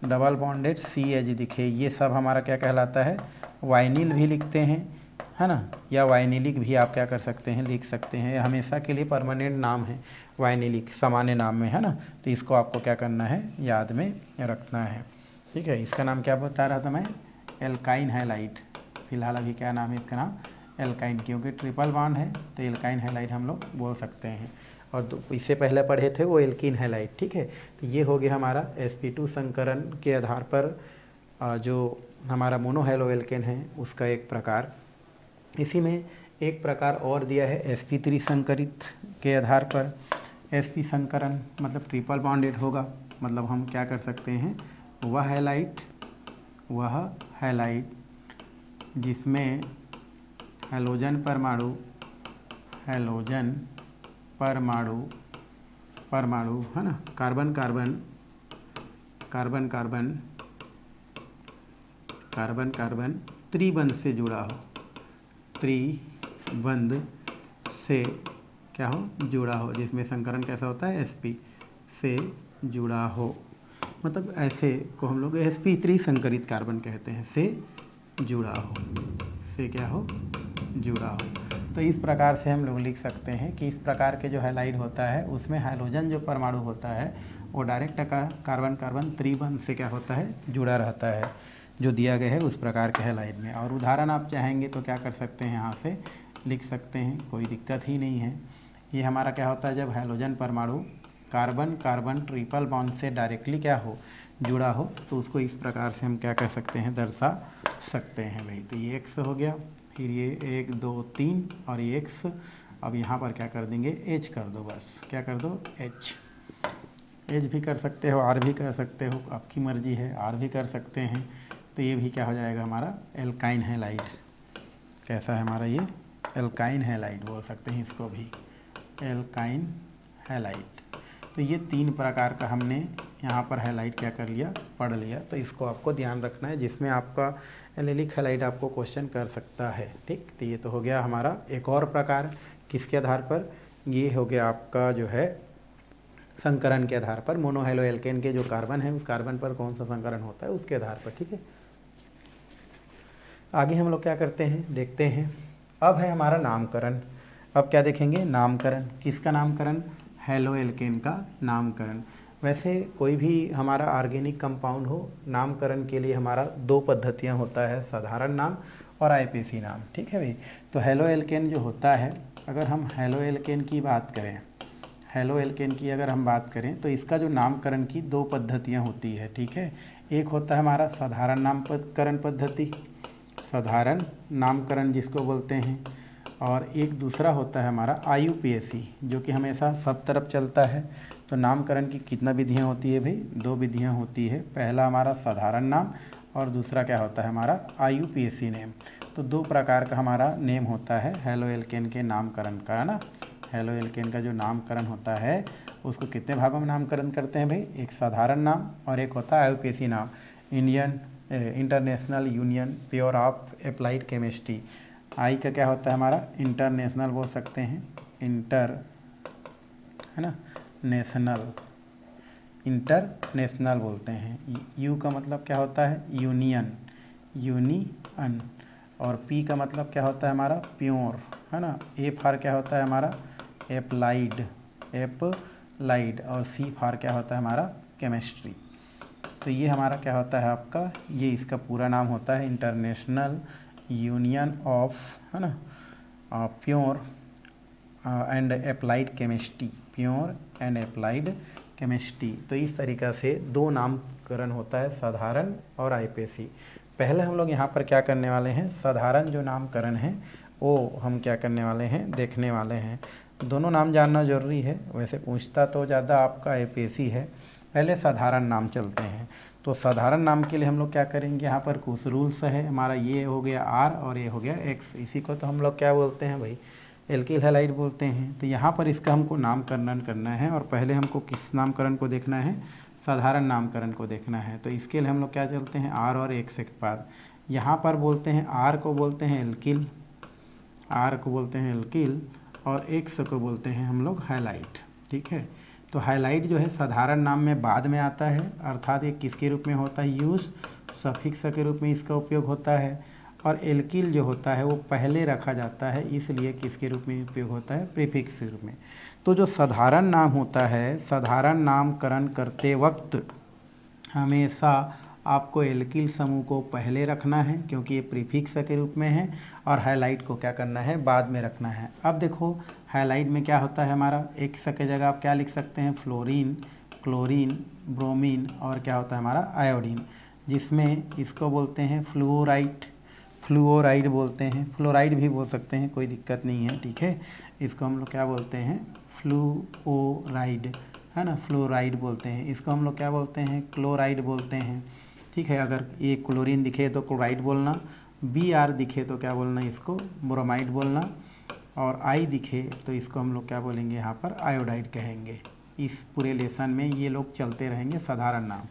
डबल बॉन्डेड CH दिखे, ये सब हमारा क्या कहलाता है, वाइनिल भी लिखते हैं है ना, या वाइनिलिक भी आप क्या कर सकते हैं लिख सकते हैं। हमेशा के लिए परमानेंट नाम है वाइनिलिक, सामान्य नाम में है ना। तो इसको आपको क्या करना है, याद में रखना है, ठीक है। इसका नाम क्या बता रहा था मैं, एल्काइन हैलाइड। फिलहाल अभी क्या नाम है इसका नाम, एल्काइन, क्योंकि ट्रिपल बॉन्ड है तो एल्काइन हैलाइड हम लोग बोल सकते हैं। और इससे पहले पढ़े थे वो एल्कीन हैलाइड, ठीक है। तो ये हो गया हमारा sp2 संकरण के आधार पर जो हमारा मोनोहैलोएल्केन है उसका एक प्रकार। इसी में एक प्रकार और दिया है sp3 संकरित के आधार पर। sp संकरण मतलब ट्रिपल बॉन्डेड होगा, मतलब हम क्या कर सकते हैं, वह हैलाइड जिसमें हैलोजन परमाणु है ना कार्बन कार्बन त्रिबंध से जुड़ा हो, त्रिबंध से क्या हो जुड़ा हो, जिसमें संकरण कैसा होता है sp से जुड़ा हो, मतलब ऐसे को हम लोग sp3 संकरित कार्बन कहते हैं, से जुड़ा हो, से क्या हो जुड़ा हो। तो इस प्रकार से हम लोग लिख सकते हैं कि इस प्रकार के जो हैलाइड होता है उसमें हैलोजन जो परमाणु होता है वो डायरेक्ट कार्बन कार्बन त्रिबंध से क्या होता है जुड़ा रहता है, जो दिया गया है उस प्रकार के हैलाइड में। और उदाहरण आप चाहेंगे तो क्या कर सकते हैं, यहाँ से लिख सकते हैं, कोई दिक्कत ही नहीं है। ये हमारा क्या होता है, जब हैलोजन परमाणु कार्बन कार्बन ट्रिपल बॉन्ड से डायरेक्टली क्या हो जुड़ा हो तो उसको इस प्रकार से हम क्या कह सकते हैं, दर्शा सकते हैं भाई। तो ये X हो गया, फिर ये 1 2 3 और ये X। अब यहाँ पर क्या कर देंगे, H कर दो, बस क्या कर दो H भी कर सकते हो, R भी कर सकते हो, आपकी मर्जी है, R भी कर सकते हैं। तो ये भी क्या हो जाएगा हमारा एल्काइन हैलाइड। कैसा है हमारा ये एल्काइन हैलाइड बोल सकते हैं इसको भी, एल्काइन हैलाइड। तो ये 3 प्रकार का हमने यहाँ पर हैलाइड क्या कर लिया, पढ़ लिया। तो इसको आपको ध्यान रखना है, जिसमें आपका एलेलिक हैलाइड आपको क्वेश्चन कर सकता है। ठीक, तो ये तो हो गया हमारा एक और प्रकार। किसके आधार पर? ये हो गया आपका जो है संकरण के आधार पर, मोनोहैलो एल्केन के जो कार्बन है उस कार्बन पर कौन सा संकरण होता है उसके आधार पर। ठीक है, आगे हम लोग क्या करते हैं, देखते हैं। अब है हमारा नामकरण। अब क्या देखेंगे? नामकरण। किसका नामकरण? हैलो एल्केन का नामकरण। वैसे कोई भी हमारा ऑर्गेनिक कंपाउंड हो, नामकरण के लिए हमारा 2 पद्धतियां होता है, साधारण नाम और आईपीसी नाम। ठीक है भाई, तो हैलो एल्केन जो होता है, अगर हम हैलो एल्केन की बात करें, हैलो एल्केन की अगर हम बात करें तो इसका जो नामकरण की 2 पद्धतियां होती है। ठीक है, एक होता है हमारा साधारण नामकरण पद्धति, साधारण नामकरण जिसको बोलते हैं, और एक दूसरा होता है हमारा आईयूपीएसी, जो कि हमेशा सब तरफ चलता है। तो नामकरण की कितना विधियां होती है भाई? 2 विधियां होती है। पहला हमारा साधारण नाम और दूसरा क्या होता है हमारा आईयूपीएसी नेम। तो 2 प्रकार का हमारा नेम होता है हैलो एल्केन के नामकरण का ना। हैलो एल्केन का जो नामकरण होता है उसको कितने भागों में नामकरण करते हैं भाई? एक साधारण नाम और एक होता है आईयूपीएसी नाम, International Union Pure of Applied Chemistry. I का क्या होता है हमारा? इंटरनेशनल बोल सकते हैं, इंटर है ना, इंटरनेशनल बोलते हैं। यू का मतलब क्या होता है? Union, union. और पी का मतलब क्या होता है हमारा? प्योर, है ना। ए फार क्या होता है हमारा? Applied, applied. और सी फार क्या होता है हमारा? केमिस्ट्री। तो ये हमारा क्या होता है आपका, ये इसका पूरा नाम होता है इंटरनेशनल यूनियन ऑफ, है ना, pure and applied chemistry, pure and applied chemistry. तो इस तरीक़ा से 2 नामकरण होता है, साधारण और आईपीएसी। पहले हम लोग यहाँ पर क्या करने वाले हैं, साधारण जो नामकरण है वो हम क्या करने वाले हैं, देखने वाले हैं। दोनों नाम जानना जरूरी है, वैसे पूछता तो ज़्यादा आपका आईपीएसी है। पहले साधारण नाम चलते हैं। तो साधारण नाम के लिए हम लोग क्या करेंगे, यहाँ पर कुछ रूल्स है हमारा। ये हो गया आर और ये हो गया एक्स, इसी को तो हम लोग क्या बोलते हैं भाई? एल्किल हैलाइड बोलते हैं। तो यहाँ पर इसका हमको नामकरण करना है, और पहले हमको किस नामकरण को देखना है? साधारण नामकरण को देखना है। तो इसके लिए हम लोग क्या चलते हैं, आर और एक्स के बाद। यहाँ पर बोलते हैं आर को बोलते हैं एल्किल, आर को बोलते हैं एल्किल, और एक्स को बोलते हैं हम लोग हैलाइड। ठीक है, तो हैलाइड जो है साधारण नाम में बाद में आता है, अर्थात ये किसके रूप में होता है? यूज सफिक्स के रूप में इसका उपयोग होता है। और एल्किल जो होता है वो पहले रखा जाता है, इसलिए किसके रूप में उपयोग होता है? प्रीफिक्स के रूप में। तो जो साधारण नाम होता है, साधारण नामकरण करते वक्त हमेशा आपको एल्किल समूह को पहले रखना है, क्योंकि ये प्रीफिक्स के रूप में है, और हैलाइड को क्या करना है? बाद में रखना है। अब देखो हैलाइड में क्या होता है हमारा, एक्स की जगह आप क्या लिख सकते हैं? फ्लोरीन, क्लोरीन, ब्रोमीन, और क्या होता है हमारा? आयोडीन, जिसमें इसको बोलते हैं फ्लूओराइड, फ्लूओराइड बोलते हैं, फ्लोराइड भी बोल सकते हैं, कोई दिक्कत नहीं है। ठीक है, इसको हम लोग क्या बोलते हैं? फ्लूओराइड, है ना, फ्लोराइड बोलते हैं। इसको हम लोग क्या बोलते हैं? क्लोराइड बोलते हैं। ठीक है, अगर ये क्लोरीन दिखे तो क्लोराइड बोलना, बी आर दिखे तो क्या बोलना? इसको ब्रोमाइड बोलना, और आई दिखे तो इसको हम लोग क्या बोलेंगे? यहाँ पर आयोडाइड कहेंगे। इस पूरे लेसन में ये लोग चलते रहेंगे साधारण नाम।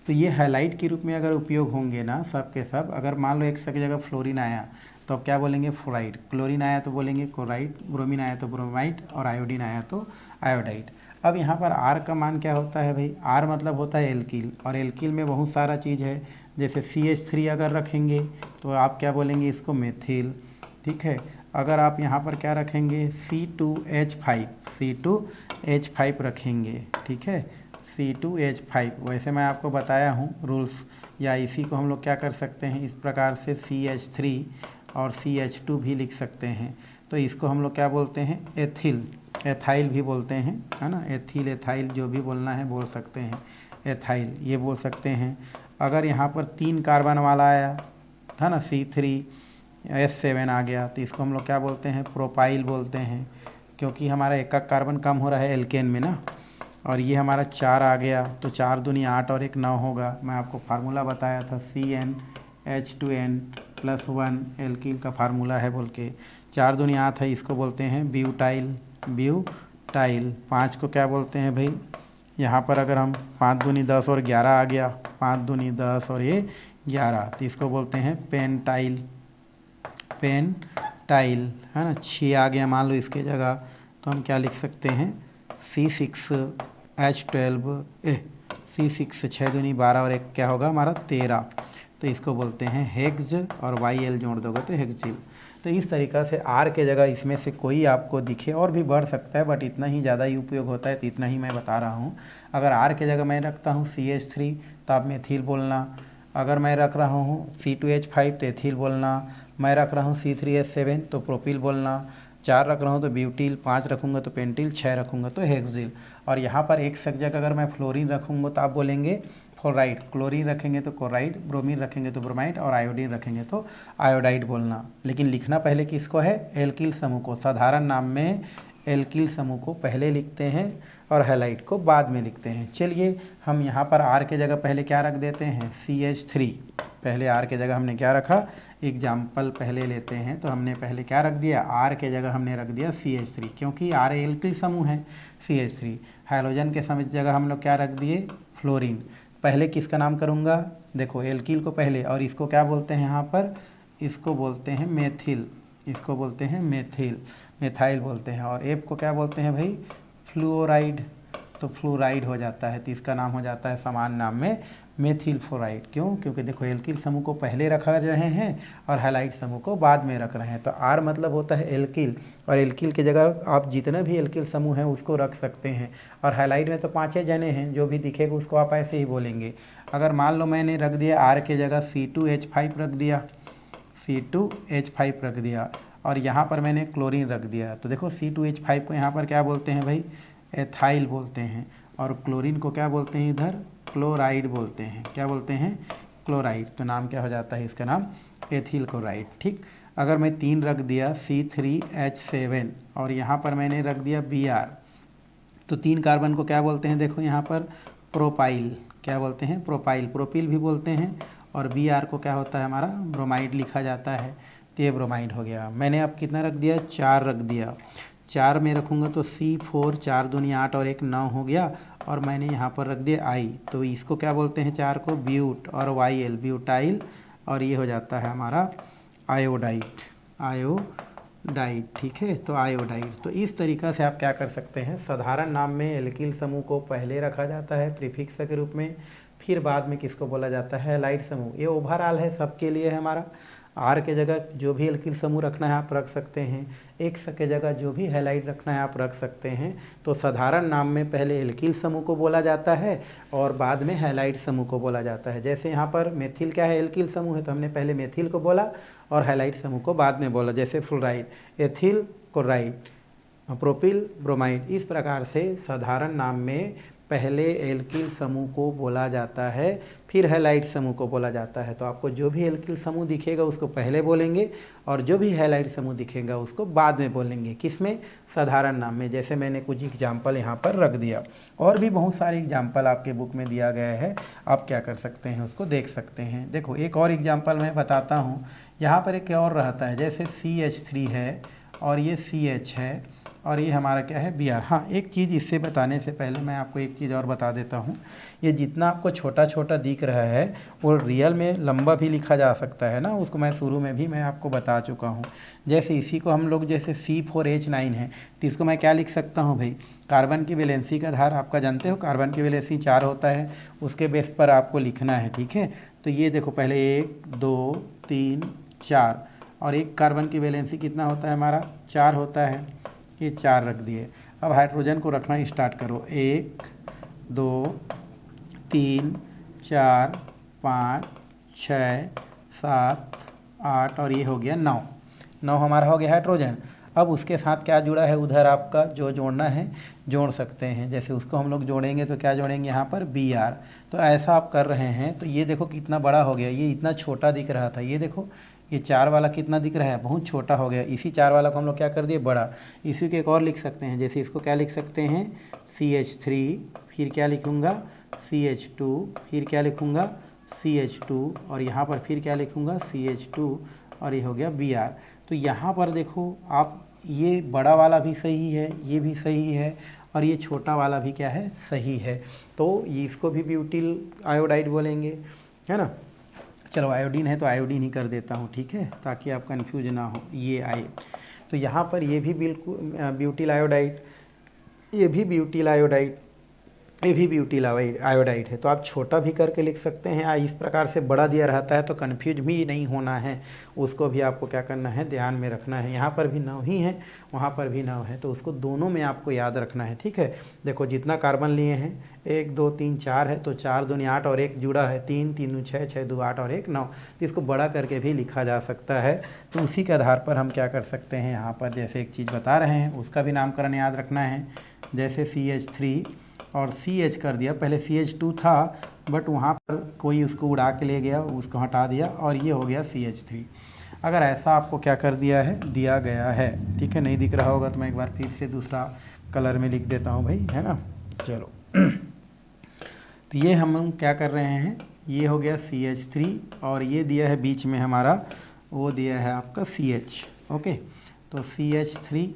तो ये हैलाइड के रूप में अगर उपयोग होंगे ना सब के सब, अगर मान लो एक्स की जगह फ्लोरीन आया तो अब क्या बोलेंगे? फ्लोराइड, क्लोरीन आया तो बोलेंगे क्लोराइड, ब्रोमीन आया तो ब्रोमाइड, और आयोडीन आया तो आयोडाइड। अब यहाँ पर आर का मान क्या होता है भाई? आर मतलब होता है एल्किल, और एल्किल में बहुत सारा चीज़ है, जैसे CH3 अगर रखेंगे तो आप क्या बोलेंगे? इसको मेथिल। ठीक है, अगर आप यहाँ पर क्या रखेंगे? C2H5, C2H5 रखेंगे। ठीक है, C2H5, वैसे मैं आपको बताया हूँ रूल्स, या इसी को हम लोग क्या कर सकते हैं? इस प्रकार से CH3 और CH2 भी लिख सकते हैं। तो इसको हम लोग क्या बोलते हैं? एथिल, एथाइल भी बोलते हैं, है ना, एथिल, एथाइल, जो भी बोलना है बोल सकते हैं, एथाइल ये बोल सकते हैं। अगर यहाँ पर 3 कार्बन वाला आया था ना, C3H7 आ गया, तो इसको हम लोग क्या बोलते हैं? प्रोपाइल बोलते हैं, क्योंकि हमारा एक कार्बन कम हो रहा है एल्केन में ना। और ये हमारा 4 आ गया, तो 4 दूनी 8 और 1 9 होगा। मैं आपको फार्मूला बताया था, CnH2n+1 एल्किल का फार्मूला है बोल के। 4 दूनी 8 है, इसको बोलते हैं ब्यूटाइल, ब्यूटाइल। 5 को क्या बोलते हैं भाई? यहाँ पर अगर हम 5 दूनी 10 और 11 आ गया, 5 दूनी 10 और ये 11, तो इसको बोलते हैं पेंटाइल। पेंटाइल है ना। 6 आ गया मान लो इसके जगह, तो हम क्या लिख सकते हैं C6H12 C6 6 दूनी 12 और एक क्या होगा हमारा 13, तो इसको बोलते हैं हेक्स और YL जोड़ दोगे तो हेक्सिल। तो इस तरीक़ा से R के जगह इसमें से कोई आपको दिखे, और भी बढ़ सकता है बट इतना ही ज़्यादा ही उपयोग होता है, तो इतना ही मैं बता रहा हूँ। अगर R के जगह मैं रखता हूँ CH3 तो आप मेथिल बोलना, अगर मैं रख रहा हूँ C2H5 तो एथिल बोलना, मैं रख रहा हूँ C3H7 तो प्रोपिल बोलना, 4 रख रहा हूँ तो ब्यूटिल, 5 रखूँगा तो पेंटिल, 6 रखूँगा तो हेक्सिल। और यहाँ पर एक जगह अगर मैं फ्लोरीन रखूँगा तो आप बोलेंगे फ्लोराइड, क्लोरीन रखेंगे तो क्लोराइड, ब्रोमीन रखेंगे तो ब्रोमाइड, और आयोडीन रखेंगे तो आयोडाइड बोलना। लेकिन लिखना पहले किसको है, एल्किल समूह को। साधारण नाम में एल्किल समूह को पहले लिखते हैं और हैलाइड को बाद में लिखते हैं। चलिए हम यहाँ पर R के जगह पहले क्या रख देते हैं CH3। पहले R के जगह हमने क्या रखा, एग्जाम्पल पहले लेते हैं, तो हमने पहले क्या रख दिया, R के जगह हमने रख दिया CH3, क्योंकि R एल्किल समूह है CH3। हाइड्रोजन के जगह हम लोग क्या रख दिए, फ्लोरीन। पहले किसका नाम करूँगा, देखो एल्किल को पहले, और इसको क्या बोलते हैं यहाँ पर, इसको बोलते हैं मेथिल, इसको बोलते हैं मेथिल, मेथाइल बोलते हैं। और एप को क्या बोलते हैं भाई, फ्लोराइड, तो फ्लोराइड हो जाता है, तो इसका नाम हो जाता है समान नाम में मेथिल फ्लोराइड। क्यों, क्योंकि देखो एल्किल समूह को पहले रखा रहे हैं और हैलाइड समूह को बाद में रख रहे हैं। तो R मतलब होता है एल्किल, और एल्किल की जगह आप जितने भी एल्किल समूह हैं उसको रख सकते हैं। और हैलाइड में तो 5 जने हैं, जो भी दिखेगा उसको आप ऐसे ही बोलेंगे। अगर मान लो मैंने रख दिया R के जगह C2H5 रख दिया, C2H5 रख दिया, और यहाँ पर मैंने क्लोरीन रख दिया, तो देखो C2H5 को यहाँ पर क्या बोलते हैं भाई, एथाइल बोलते हैं, और क्लोरीन को क्या बोलते हैं इधर, क्लोराइड बोलते हैं। क्या बोलते हैं, क्लोराइड। तो नाम क्या हो जाता है इसका नाम, एथिल क्लोराइड। ठीक। अगर मैं 3 रख दिया C3H7 और यहाँ पर मैंने रख दिया Br, तो 3 कार्बन को क्या बोलते हैं, देखो यहाँ पर प्रोपाइल, क्या बोलते हैं, प्रोपाइल, प्रोपिल भी बोलते हैं। और Br को क्या होता है हमारा, ब्रोमाइड लिखा जाता है, तो ये ब्रोमाइड हो गया। मैंने अब कितना रख दिया, 4 रख दिया। 4 में रखूँगा तो C4, 4 दूनी 8 और 1 9 हो गया। और मैंने यहाँ पर रख दिया I, तो इसको क्या बोलते हैं 4 को, ब्यूट, और YL ब्यूटाइल, और ये हो जाता है हमारा आयोडाइड, आयोडाइड। ठीक है, तो आयोडाइड। तो इस तरीक़ा से आप क्या कर सकते हैं, साधारण नाम में एल्किल समूह को पहले रखा जाता है प्रीफिक्स के रूप में, फिर बाद में किसको बोला जाता है, हैलाइड समूह। ये ओवरऑल है, सबके लिए है हमारा। R के जगह जो भी एल्किल समूह रखना है आप रख सकते हैं, X के जगह जो भी हैलाइड रखना है आप रख सकते हैं। तो साधारण नाम में पहले एल्किल समूह को बोला जाता है और बाद में हैलाइड समूह को बोला जाता है। जैसे यहाँ पर मेथिल क्या है, एल्किल समूह है, तो हमने पहले मेथिल को बोला और हैलाइड समूह को बाद में बोला। जैसे fluoride, ethyl chloride, propyl, bromide. इस प्रकार से साधारण नाम में पहले एल्किल समूह को बोला जाता है, फिर हैलाइड समूह को बोला जाता है। तो आपको जो भी एल्किल समूह दिखेगा उसको पहले बोलेंगे और जो भी हैलाइड समूह दिखेगा उसको बाद में बोलेंगे। किसमें, साधारण नाम में। जैसे मैंने कुछ एग्जाम्पल यहाँ पर रख दिया, और भी बहुत सारे एग्जाम्पल आपके बुक में दिया गया है, आप क्या कर सकते हैं उसको देख सकते हैं। देखो एक और एग्जाम्पल मैं बताता हूँ। यहाँ पर एक और रहता है, जैसे CH3 है और ये CH है और ये हमारा क्या है, Br। हाँ, एक चीज़ इससे बताने से पहले मैं आपको एक चीज़ और बता देता हूँ। ये जितना आपको छोटा छोटा दिख रहा है वो रियल में लंबा भी लिखा जा सकता है ना, उसको मैं शुरू में भी मैं आपको बता चुका हूँ। जैसे इसी को हम लोग, जैसे C4H9 है, तो इसको मैं क्या लिख सकता हूँ भाई, कार्बन की वैलेंसी का आधार आपका जानते हो, कार्बन की वैलेंसी 4 होता है, उसके बेस पर आपको लिखना है। ठीक है, तो ये देखो पहले 1 2 3 4, और एक कार्बन की वैलेंसी कितना होता है हमारा, 4 होता है, ये 4 रख दिए। अब हाइड्रोजन को रखना स्टार्ट करो, 1 2 3 4 5 6 7 8 और ये हो गया 9 हमारा हो गया हाइड्रोजन। अब उसके साथ क्या जुड़ा है, उधर आपका जो जोड़ना है जोड़ सकते हैं। जैसे उसको हम लोग जोड़ेंगे तो क्या जोड़ेंगे यहाँ पर, Br। तो ऐसा आप कर रहे हैं, तो ये देखो कितना बड़ा हो गया, ये इतना छोटा दिख रहा था, ये देखो ये 4 वाला कितना दिख रहा है, बहुत छोटा हो गया। इसी 4 वाला को हम लोग क्या कर दिए, बड़ा। इसी के एक और लिख सकते हैं, जैसे इसको क्या लिख सकते हैं, CH3, फिर क्या लिखूँगा, CH2, फिर क्या लिखूँगा, CH2, और यहाँ पर फिर क्या लिखूँगा, CH2, और ये हो गया Br। तो यहाँ पर देखो आप, ये बड़ा वाला भी सही है, ये भी सही है, और ये छोटा वाला भी क्या है, सही है। तो ये इसको भी ब्यूटिल आयोडाइड बोलेंगे, है ना। चलो आयोडीन है तो आयोडीन ही कर देता हूँ, ठीक है, ताकि आप कंफ्यूज ना हो। ये आए तो यहाँ पर ये भी बिल्कुल ब्यूटिल आयोडाइड, ये भी ब्यूटिल आयोडाइड, ये भी ब्यूटिल आयोडाइड है। तो आप छोटा भी करके लिख सकते हैं। इस प्रकार से बड़ा दिया रहता है तो कन्फ्यूज भी नहीं होना है, उसको भी आपको क्या करना है, ध्यान में रखना है। यहाँ पर भी 9 ही है, वहाँ पर भी 9 है, तो उसको दोनों में आपको याद रखना है, ठीक है। देखो जितना कार्बन लिए हैं 1 2 3 4 है, तो 4 दूनी 8 और 1 जुड़ा है 3, 3 दूनी 6, 6 2 8 और 1 9, तो इसको बड़ा करके भी लिखा जा सकता है। तो उसी के आधार पर हम क्या कर सकते हैं, यहाँ पर जैसे एक चीज़ बता रहे हैं उसका भी नामकरण याद रखना है। जैसे CH3 और CH कर दिया, पहले CH2 था बट वहाँ पर कोई उसको उड़ा के ले गया, उसको हटा दिया और ये हो गया CH3। अगर ऐसा आपको क्या कर दिया है, दिया गया है, ठीक है, नहीं दिख रहा होगा तो मैं एक बार फिर से दूसरा कलर में लिख देता हूँ भाई, है ना। चलो तो ये हम क्या कर रहे हैं, ये हो गया CH3 और ये दिया है बीच में हमारा, वो दिया है आपका CH, ओके। तो CH3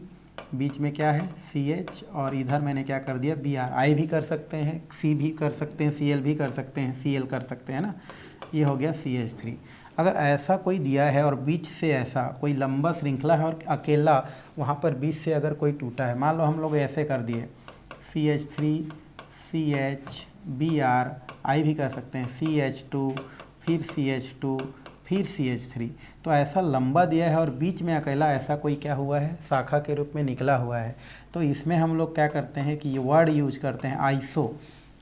बीच में क्या है, CH, और इधर मैंने क्या कर दिया Br। I भी कर सकते हैं, C भी कर सकते हैं, Cl भी कर सकते हैं, Cl कर सकते हैं ना। ये हो गया CH3। अगर ऐसा कोई दिया है और बीच से ऐसा कोई लंबा श्रृंखला है और अकेला वहाँ पर बीच से अगर कोई टूटा है, मान लो हम लोग ऐसे कर दिए CH3 CH Br, I भी कर सकते हैं CH2 फिर CH2 फिर CH3, तो ऐसा लंबा दिया है और बीच में अकेला ऐसा कोई क्या हुआ है, शाखा के रूप में निकला हुआ है। तो इसमें हम लोग क्या करते हैं कि ये वर्ड यूज करते हैं आइसो,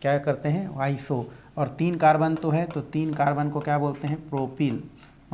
क्या करते हैं आइसो, और 3 कार्बन तो है तो 3 कार्बन को क्या बोलते हैं, प्रोपिल,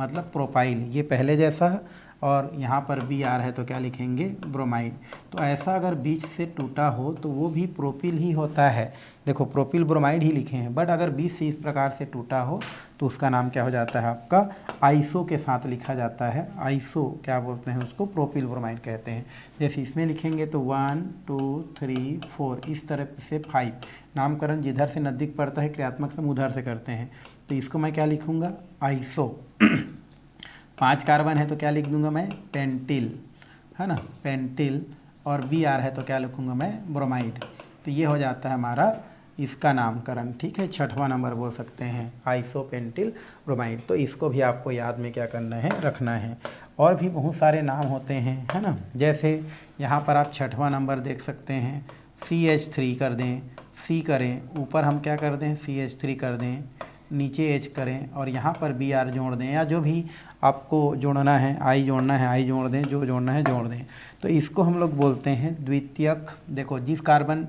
मतलब प्रोपाइल, ये पहले जैसा, और यहाँ पर Br है तो क्या लिखेंगे, ब्रोमाइड। तो ऐसा अगर बीच से टूटा हो तो वो भी प्रोपिल ही होता है। देखो प्रोपिल ब्रोमाइड ही लिखे हैं, बट अगर बीच से इस प्रकार से टूटा हो तो उसका नाम क्या हो जाता है आपका, आइसो के साथ लिखा जाता है। आइसो क्या बोलते हैं उसको, प्रोपिल ब्रोमाइड कहते हैं। जैसे इसमें लिखेंगे तो 1 2 3 4, इस तरह से 5। नामकरण जिधर से नज़दीक पड़ता है क्रियात्मक सम उधर से करते हैं। तो इसको मैं क्या लिखूँगा, आइसो। 5 कार्बन है तो क्या लिख दूंगा मैं, पेंटिल, है ना, पेंटिल, और Br है तो क्या लिखूंगा मैं, ब्रोमाइड। तो ये हो जाता है हमारा इसका नामकरण, ठीक है, 6वां नंबर बोल सकते हैं, आइसो पेंटिल ब्रोमाइड। तो इसको भी आपको याद में क्या करना है, रखना है। और भी बहुत सारे नाम होते हैं, है ना। जैसे यहाँ पर आप 6वां नंबर देख सकते हैं, CH3 कर दें, C करें, ऊपर हम क्या कर दें, CH3 कर दें, नीचे H करें और यहाँ पर Br जोड़ दें, या जो भी आपको जोड़ना है, I जोड़ना है I जोड़ दें, जो जोड़ना है जोड़ दें। तो इसको हम लोग बोलते हैं द्वितीयक। देखो जिस कार्बन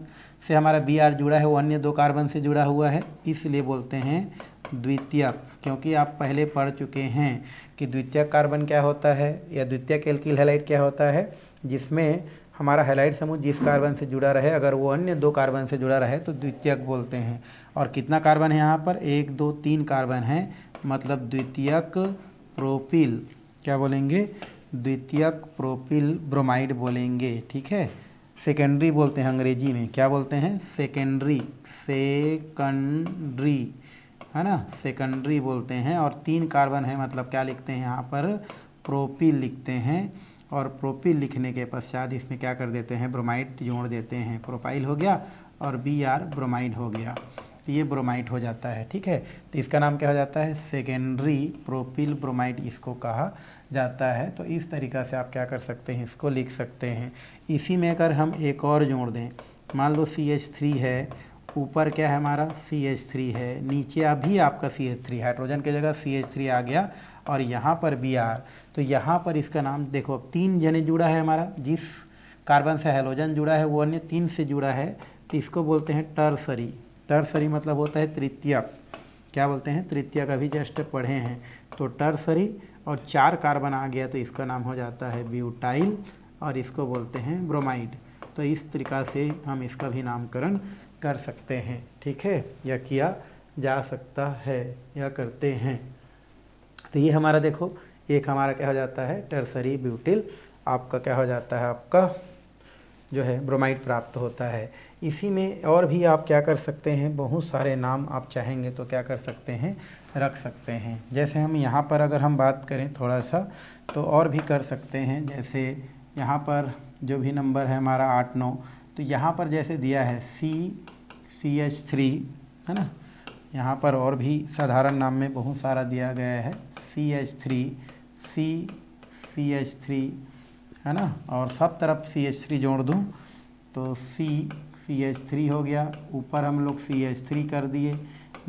से हमारा Br जुड़ा है वो अन्य 2 कार्बन से जुड़ा हुआ है, इसलिए बोलते हैं द्वितीयक। क्योंकि आप पहले पढ़ चुके हैं कि द्वितीयक कार्बन क्या होता है, या द्वितीयक एल्किल हैलाइड क्या होता है, जिसमें हमारा हैलाइड समूह जिस कार्बन से जुड़ा रहे, अगर वो अन्य 2 कार्बन से जुड़ा रहे तो द्वितीयक बोलते हैं। और कितना कार्बन है यहाँ पर, 1 2 3 कार्बन है, मतलब द्वितीयक प्रोपिल, क्या बोलेंगे, द्वितीयक प्रोपिल ब्रोमाइड बोलेंगे, ठीक है। सेकेंडरी बोलते हैं अंग्रेजी में, क्या बोलते हैं, सेकेंडरी, सेकेंडरी, है ना, सेकेंडरी बोलते हैं। और 3 कार्बन है मतलब क्या लिखते हैं यहाँ पर, प्रोपिल लिखते हैं। और प्रोपिल लिखने के पश्चात इसमें क्या कर देते हैं, ब्रोमाइड जोड़ देते हैं, प्रोपाइल हो गया और Br ब्रोमाइड हो गया, तो ये ब्रोमाइड हो जाता है, ठीक है। तो इसका नाम क्या हो जाता है, सेकेंडरी प्रोपिल ब्रोमाइड इसको कहा जाता है। तो इस तरीक़ा से आप क्या कर सकते हैं, इसको लिख सकते हैं। इसी में अगर हम एक और जोड़ दें, मान लो CH3 है, ऊपर क्या है हमारा CH3 है, नीचे अभी आपका CH3, हाइड्रोजन की जगह CH3 आ गया, और यहाँ पर Br, तो यहाँ पर इसका नाम देखो, 3 जने जुड़ा है हमारा, जिस कार्बन से हैलोजन जुड़ा है वो अन्य 3 से जुड़ा है, तो इसको बोलते हैं टर्सरी। टर्सरी मतलब होता है तृतीयक, क्या बोलते हैं, तृतीयक, अभी जस्ट पढ़े हैं। तो टर्सरी, और 4 कार्बन आ गया तो इसका नाम हो जाता है ब्यूटाइल, और इसको बोलते हैं ब्रोमाइड। तो इस तरीक़ा से हम इसका भी नामकरण कर सकते हैं, ठीक है, या किया जा सकता है, या करते हैं। तो ये हमारा देखो, एक हमारा क्या हो जाता है, टर्सरी ब्यूटिल, आपका क्या हो जाता है, आपका जो है ब्रोमाइड प्राप्त होता है। इसी में और भी आप क्या कर सकते हैं, बहुत सारे नाम आप चाहेंगे तो क्या कर सकते हैं, रख सकते हैं। जैसे हम यहाँ पर अगर हम बात करें थोड़ा सा, तो और भी कर सकते हैं। जैसे यहाँ पर जो भी नंबर है हमारा 8 9, तो तो यहाँ पर जैसे दिया है CH3 है ना, यहाँ पर और भी साधारण नाम में बहुत सारा दिया गया है CH3 CH3 है ना, और सब तरफ CH3 जोड़ दूँ तो CH3 हो गया, ऊपर हम लोग CH3 कर दिए,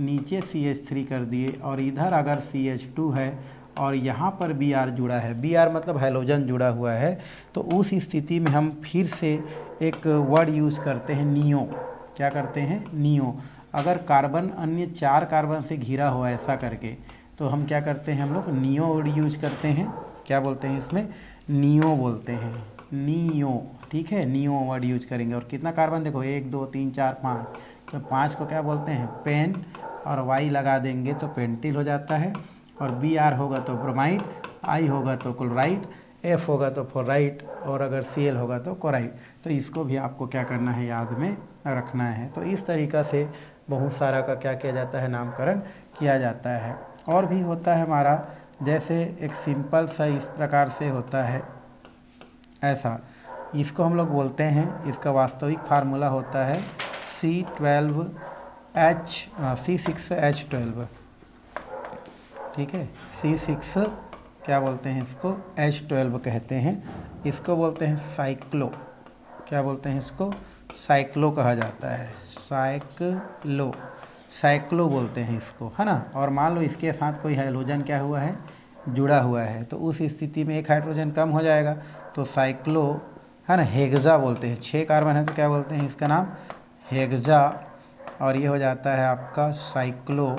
नीचे CH3 कर दिए, और इधर अगर CH2 है और यहाँ पर Br जुड़ा है, Br मतलब हैलोजन जुड़ा हुआ है, तो उस स्थिति में हम फिर से एक वर्ड यूज़ करते हैं नियो। क्या करते हैं? नियो। अगर कार्बन अन्य 4 कार्बन से घिरा हो ऐसा करके, तो हम क्या करते हैं, हम लोग नियो वर्ड यूज करते हैं। क्या बोलते हैं इसमें? नियो बोलते हैं, नियो। ठीक है, नियो वर्ड यूज करेंगे। और कितना कार्बन देखो, 1 2 3 4 5, तो 5 को क्या बोलते हैं? पेन, और वाई लगा देंगे तो पेंटिल हो जाता है, और Br होगा तो ब्रोमाइड, I होगा तो क्लोराइड, F होगा तो फ्लोराइड, और अगर Cl होगा तो क्लोराइड। तो इसको भी आपको क्या करना है, याद में रखना है। तो इस तरीक़ा से बहुत सारा का क्या किया जाता है, नामकरण किया जाता है। और भी होता है हमारा, जैसे एक सिंपल सा इस प्रकार से होता है ऐसा, इसको हम लोग बोलते हैं, इसका वास्तविक फार्मूला होता है C6H12। ठीक है, C6 क्या बोलते हैं इसको? H12 कहते हैं। इसको बोलते हैं साइक्लो। क्या बोलते हैं इसको? साइक्लो कहा जाता है, साइक्लो बोलते हैं इसको, है ना। और मान लो इसके साथ कोई हाइड्रोजन क्या हुआ है, जुड़ा हुआ है, तो उस स्थिति में एक हाइड्रोजन कम हो जाएगा, तो साइक्लो, है ना, हेक्सा बोलते हैं। 6 कार्बन है तो क्या बोलते हैं इसका नाम? हेक्सा। और ये हो जाता है आपका साइक्लो,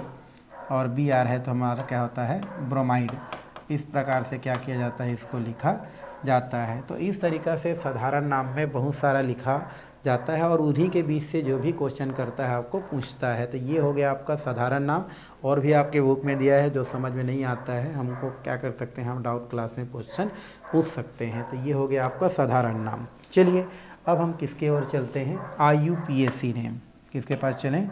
और Br है तो हमारा क्या होता है? ब्रोमाइड। इस प्रकार से क्या किया जाता है, इसको लिखा जाता है। तो इस तरीक़ा से साधारण नाम में बहुत सारा लिखा जाता है, और उन्हीं के बीच से जो भी क्वेश्चन करता है आपको पूछता है। तो ये हो गया आपका साधारण नाम। और भी आपके बुक में दिया है, जो समझ में नहीं आता है हमको क्या कर सकते हैं, हम डाउट क्लास में क्वेश्चन पूछ सकते हैं। तो ये हो गया आपका साधारण नाम। चलिए अब हम किसके ओर चलते हैं, IUPAC नेम। किसके पास चलें?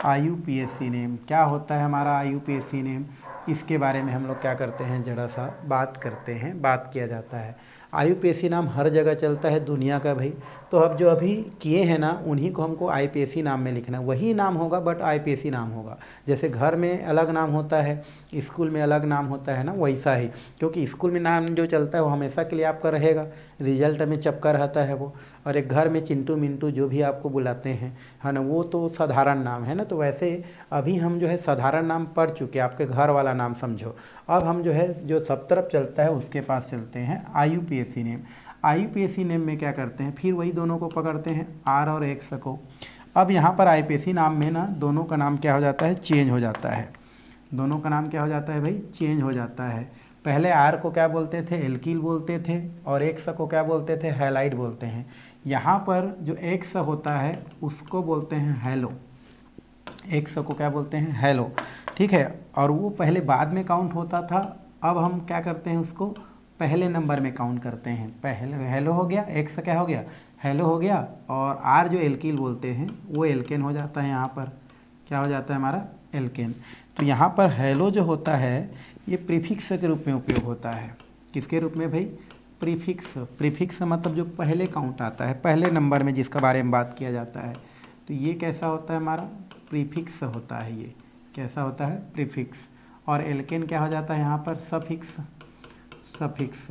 IUPAC name. क्या होता है हमारा IUPAC नेम, इसके बारे में हम लोग क्या करते हैं, ज़रा सा बात करते हैं, बात किया जाता है। IUPAC नाम हर जगह चलता है दुनिया का भाई। तो अब जो अभी किए हैं ना, उन्हीं को हमको IUPAC नाम में लिखना है। वही नाम होगा बट IUPAC नाम होगा। जैसे घर में अलग नाम होता है, स्कूल में अलग नाम होता है ना, वैसा ही। क्योंकि स्कूल में नाम जो चलता है वो हमेशा के लिए आपका रहेगा, रिजल्ट में चपका रहता है वो। और एक घर में चिंटू मिंटू जो भी आपको बुलाते हैं, है ना, वो तो साधारण नाम है ना। तो वैसे अभी हम जो है साधारण नाम पढ़ चुके, आपके घर वाला नाम समझो। अब हम जो है जो सब तरफ चलता है उसके पास चलते हैं, IUPAC नेम। IUPAC नेम में क्या करते हैं, फिर वही दोनों को पकड़ते हैं, R और X को। अब यहाँ पर IUPAC नाम में ना दोनों का नाम क्या हो जाता है, चेंज हो जाता है। दोनों का नाम क्या हो जाता है भाई, चेंज हो जाता है। पहले R को क्या बोलते थे, एल्किल बोलते थे, और X को क्या बोलते थे, हैलाइड बोलते हैं। यहाँ पर जो X होता है उसको बोलते हैं हैलो। X को क्या बोलते हैं, हैलो। ठीक है, और वो पहले बाद में काउंट होता था, अब हम क्या करते हैं, उसको पहले नंबर में काउंट करते हैं। पहले हैलो हो गया, X क्या हो गया, हैलो हो गया, और R जो एल्किल बोलते हैं वो एल्केन हो जाता है। यहाँ पर क्या हो जाता है हमारा, एल्केन। तो यहाँ पर हैलो जो होता है ये प्रीफिक्स के रूप में उपयोग होता है। किसके रूप में भाई, प्रीफिक्स। प्रीफिक्स मतलब जो पहले काउंट आता है, पहले नंबर में जिसका बारे में बात किया जाता है। तो ये कैसा होता है हमारा, प्रीफिक्स होता है। ये कैसा होता है, प्रीफिक्स। और एल्केन क्या हो जाता है यहाँ पर, सफिक्स। सफिक्स।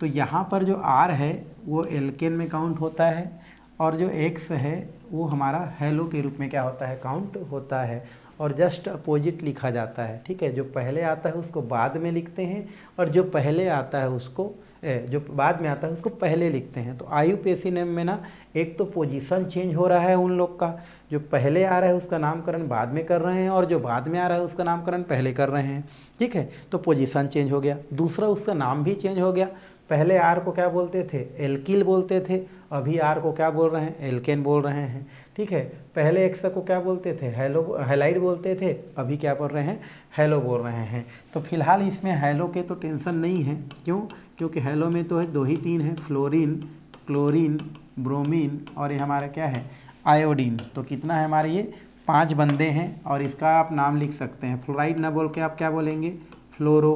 तो यहाँ पर जो R है वो एल्केन में काउंट होता है, और जो X है वो हमारा हैलो के रूप में क्या होता है, काउंट होता है। और जस्ट अपोजिट लिखा जाता है। ठीक है, जो पहले आता है उसको बाद में लिखते हैं, और जो पहले आता है उसको जो बाद में आता है उसको पहले लिखते हैं। तो IUPAC नेम में ना एक तो पोजीशन चेंज हो रहा है उन लोग का, जो पहले आ रहा है उसका नामकरण बाद में कर रहे हैं, और जो बाद में आ रहा है उसका नामकरण पहले कर रहे हैं। ठीक है, तो पोजीशन चेंज हो गया। दूसरा, उसका नाम भी चेंज हो गया। पहले R को क्या बोलते थे, एल्किल बोलते थे, अभी R को क्या बोल रहे हैं, एल्केन बोल रहे हैं। ठीक है, पहले X को क्या बोलते थे, हैलाइड बोलते थे, अभी क्या बोल रहे हैं, हैलो बोल रहे हैं। तो फिलहाल इसमें हैलो के तो टेंशन नहीं है। क्यों? क्योंकि हैलो में तो है 2 ही 3 है, फ्लोरीन, क्लोरीन, ब्रोमीन, और ये हमारा क्या है, आयोडीन। तो कितना है हमारे, ये 5 बंदे हैं, और इसका आप नाम लिख सकते हैं। फ्लोराइड ना बोल के आप क्या बोलेंगे, फ्लोरो।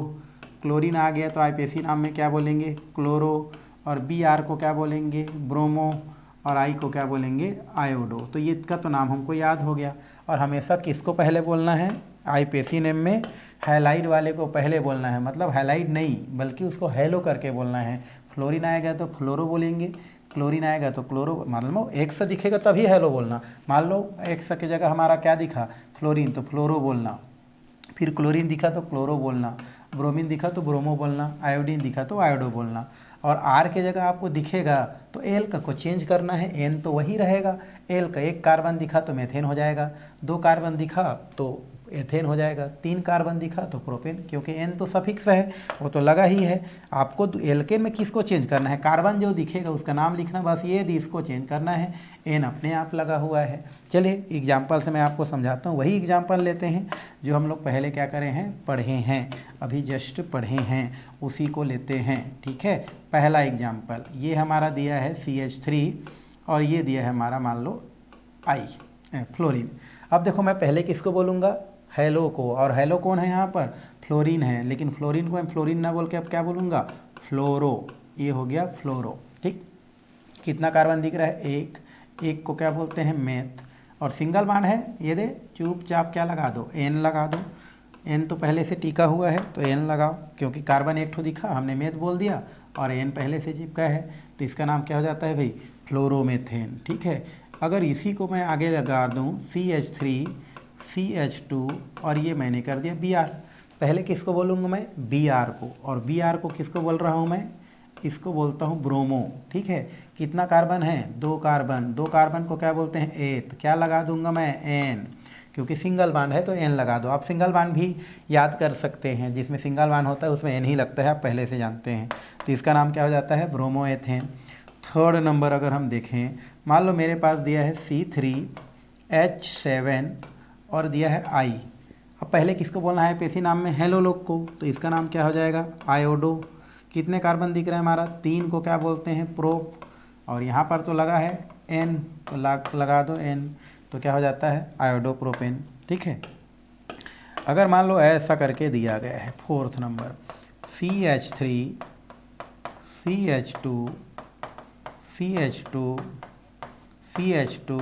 क्लोरीन आ गया तो IUPAC नाम में क्या बोलेंगे, क्लोरो। और Br को क्या बोलेंगे, ब्रोमो। और आई को क्या बोलेंगे, आयोडो। तो ये इसका तो नाम हमको याद हो गया। और हमेशा किसको पहले बोलना है, आईपीएसी नेम में हैलाइड वाले को पहले बोलना है, मतलब हैलाइड नहीं बल्कि उसको हेलो करके बोलना है। फ्लोरीन आएगा तो फ्लोरो बोलेंगे, क्लोरीन आएगा तो क्लोरो, मान लो एक्स दिखेगा तभी हेलो बोलना। मान लो एक्स की जगह हमारा क्या दिखा, फ्लोरीन, तो फ्लोरो बोलना। फिर क्लोरीन दिखा तो क्लोरो बोलना, ब्रोमीन दिखा तो ब्रोमो बोलना, आयोडीन दिखा तो आयोडो बोलना। और आर के जगह आपको दिखेगा तो एल का को चेंज करना है, एन तो वही रहेगा। एल का एक कार्बन दिखा तो मेथेन हो जाएगा, दो कार्बन दिखा तो एथेन हो जाएगा, तीन कार्बन दिखा तो प्रोपेन, क्योंकि एन तो सफिक्स है, वो तो लगा ही है। आपको एल्केन में किसको चेंज करना है, कार्बन जो दिखेगा उसका नाम लिखना, बस ये इसको चेंज करना है, एन अपने आप लगा हुआ है। चलिए एग्जाम्पल से मैं आपको समझाता हूँ। वही एग्जाम्पल लेते हैं जो हम लोग पहले क्या करे हैं, पढ़े हैं, अभी जस्ट पढ़े हैं, उसी को लेते हैं। ठीक है, पहला एग्जाम्पल ये हमारा दिया है CH3 और ये दिया है हमारा मान लो आई फ्लोरीन। अब देखो मैं पहले किसको बोलूँगा, हेलो को, और हेलो कौन है यहाँ पर, फ्लोरीन है, लेकिन फ्लोरीन को मैं फ्लोरीन ना बोल के अब क्या बोलूँगा, फ्लोरो। ये हो गया फ्लोरो। ठीक, कितना कार्बन दिख रहा है, एक, एक को क्या बोलते हैं, मेथ, और सिंगल बॉन्ड है, ये दे चुपचाप क्या लगा दो, एन लगा दो। एन तो पहले से टिका हुआ है तो एन लगाओ, क्योंकि कार्बन एक ठो दिखा हमने मेथ बोल दिया और एन पहले से चिपका है, तो इसका नाम क्या हो जाता है भाई, फ्लोरोमेथेन। ठीक है, अगर इसी को मैं आगे लगा दूँ CH3 CH2 और ये मैंने कर दिया Br, पहले किसको बोलूँगा मैं, Br को, और Br को किसको बोल रहा हूँ मैं, इसको बोलता हूँ ब्रोमो। ठीक है, कितना कार्बन है, दो कार्बन, दो कार्बन को क्या बोलते हैं, एथ, क्या लगा दूंगा मैं, एन, क्योंकि सिंगल बांड है तो एन लगा दो। आप सिंगल बांड भी याद कर सकते हैं, जिसमें सिंगल बांड होता है उसमें एन ही लगता है, आप पहले से जानते हैं। तो इसका नाम क्या हो जाता है, ब्रोमोएथेन। थर्ड नंबर अगर हम देखें, मान लो मेरे पास दिया है C3H7 और दिया है आई। अब पहले किसको बोलना है, पेसी नाम में हेलो लोग को, तो इसका नाम क्या हो जाएगा, आयोडो। कितने कार्बन दिख रहे हैं हमारा, तीन को क्या बोलते हैं, प्रोप, और यहाँ पर तो लगा है एन, तो लगा दो एन, तो क्या हो जाता है, आयोडो प्रोपेन। ठीक है, अगर मान लो ऐसा करके दिया गया है, fourth number CH3 CH2 CH2 CH2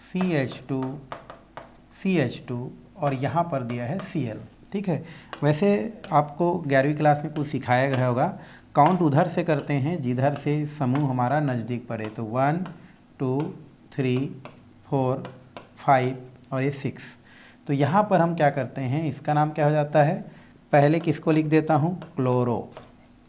CH2 CH2 और यहाँ पर दिया है Cl। ठीक है, वैसे आपको 11वीं क्लास में कुछ सिखाया गया होगा, काउंट उधर से करते हैं जिधर से समूह हमारा नज़दीक पड़े, तो 1 2 3 4 5 और ये 6। तो यहाँ पर हम क्या करते हैं, इसका नाम क्या हो जाता है, पहले किसको लिख देता हूँ, क्लोरो।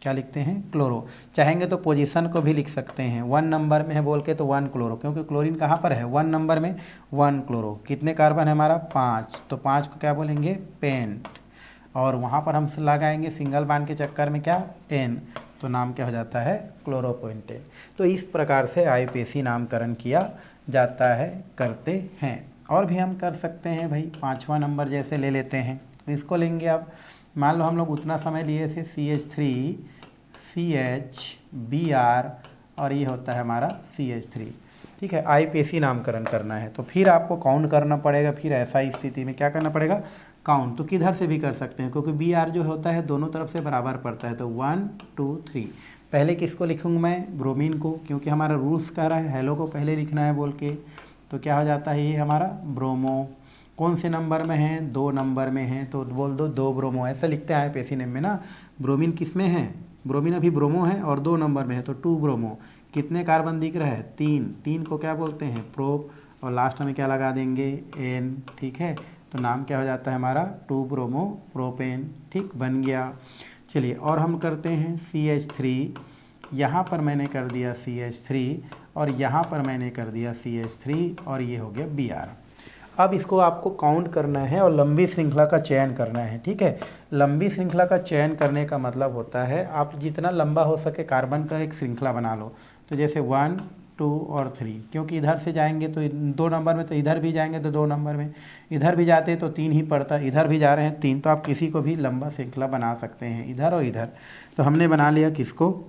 क्या लिखते हैं, क्लोरो। चाहेंगे तो पोजीशन को भी लिख सकते हैं, 1 नंबर में है बोल के तो 1 क्लोरो, क्योंकि क्लोरीन कहाँ पर है, 1 नंबर में 1 क्लोरो। कितने कार्बन है हमारा, 5, तो 5 को क्या बोलेंगे, पेंट, और वहाँ पर हम लगाएंगे सिंगल बांड के चक्कर में क्या, एन, तो नाम क्या हो जाता है, क्लोरोपेंटेन। तो इस प्रकार से आईपीएसी नामकरण किया जाता है, करते हैं। और भी हम कर सकते हैं भाई, 5वां नंबर जैसे ले लेते हैं, इसको लेंगे। अब मान लो हम लोग उतना समय लिए थे CH3 CH Br और ये होता है हमारा CH3। ठीक है, आईपीएसी नामकरण करना है तो फिर आपको काउंट करना पड़ेगा, फिर ऐसा स्थिति में क्या करना पड़ेगा, काउंट। तो किधर से भी कर सकते हैं, क्योंकि Br जो होता है दोनों तरफ से बराबर पड़ता है, तो 1 2 3। पहले किसको लिखूँगा मैं, ब्रोमीन को, क्योंकि हमारा रूल्स कह रहा है हेलो को पहले लिखना है बोल के, तो क्या हो जाता है ये हमारा ब्रोमो। कौन से नंबर में है, 2 नंबर में है, तो बोल दो 2 ब्रोमो, ऐसा लिखते हैं आईपीएसी नेम में ना। ब्रोमीन किस में है, ब्रोमीन अभी ब्रोमो है और 2 नंबर में है, तो 2 ब्रोमो। कितने कार्बन दिख रहा है, 3, 3 को क्या बोलते हैं, प्रोप, और लास्ट में क्या लगा देंगे, एन। ठीक है, तो नाम क्या हो जाता है हमारा, 2 ब्रोमो प्रोपेन। ठीक, बन गया। चलिए और हम करते हैं CH3, यहाँ पर मैंने कर दिया CH3 और यहाँ पर मैंने कर दिया CH3 और ये हो गया Br। अब इसको आपको काउंट करना है और लंबी श्रृंखला का चयन करना है। ठीक है, लंबी श्रृंखला का चयन करने का मतलब होता है आप जितना लंबा हो सके कार्बन का एक श्रृंखला बना लो। तो जैसे 1 2 और 3, क्योंकि इधर से जाएंगे तो 2 नंबर में, तो इधर भी जाएंगे तो 2 नंबर में, इधर भी जाते तो 3 ही पड़ता, इधर भी जा रहे हैं 3, तो आप किसी को भी लंबा श्रृंखला बना सकते हैं, इधर और इधर। तो हमने बना लिया किसको,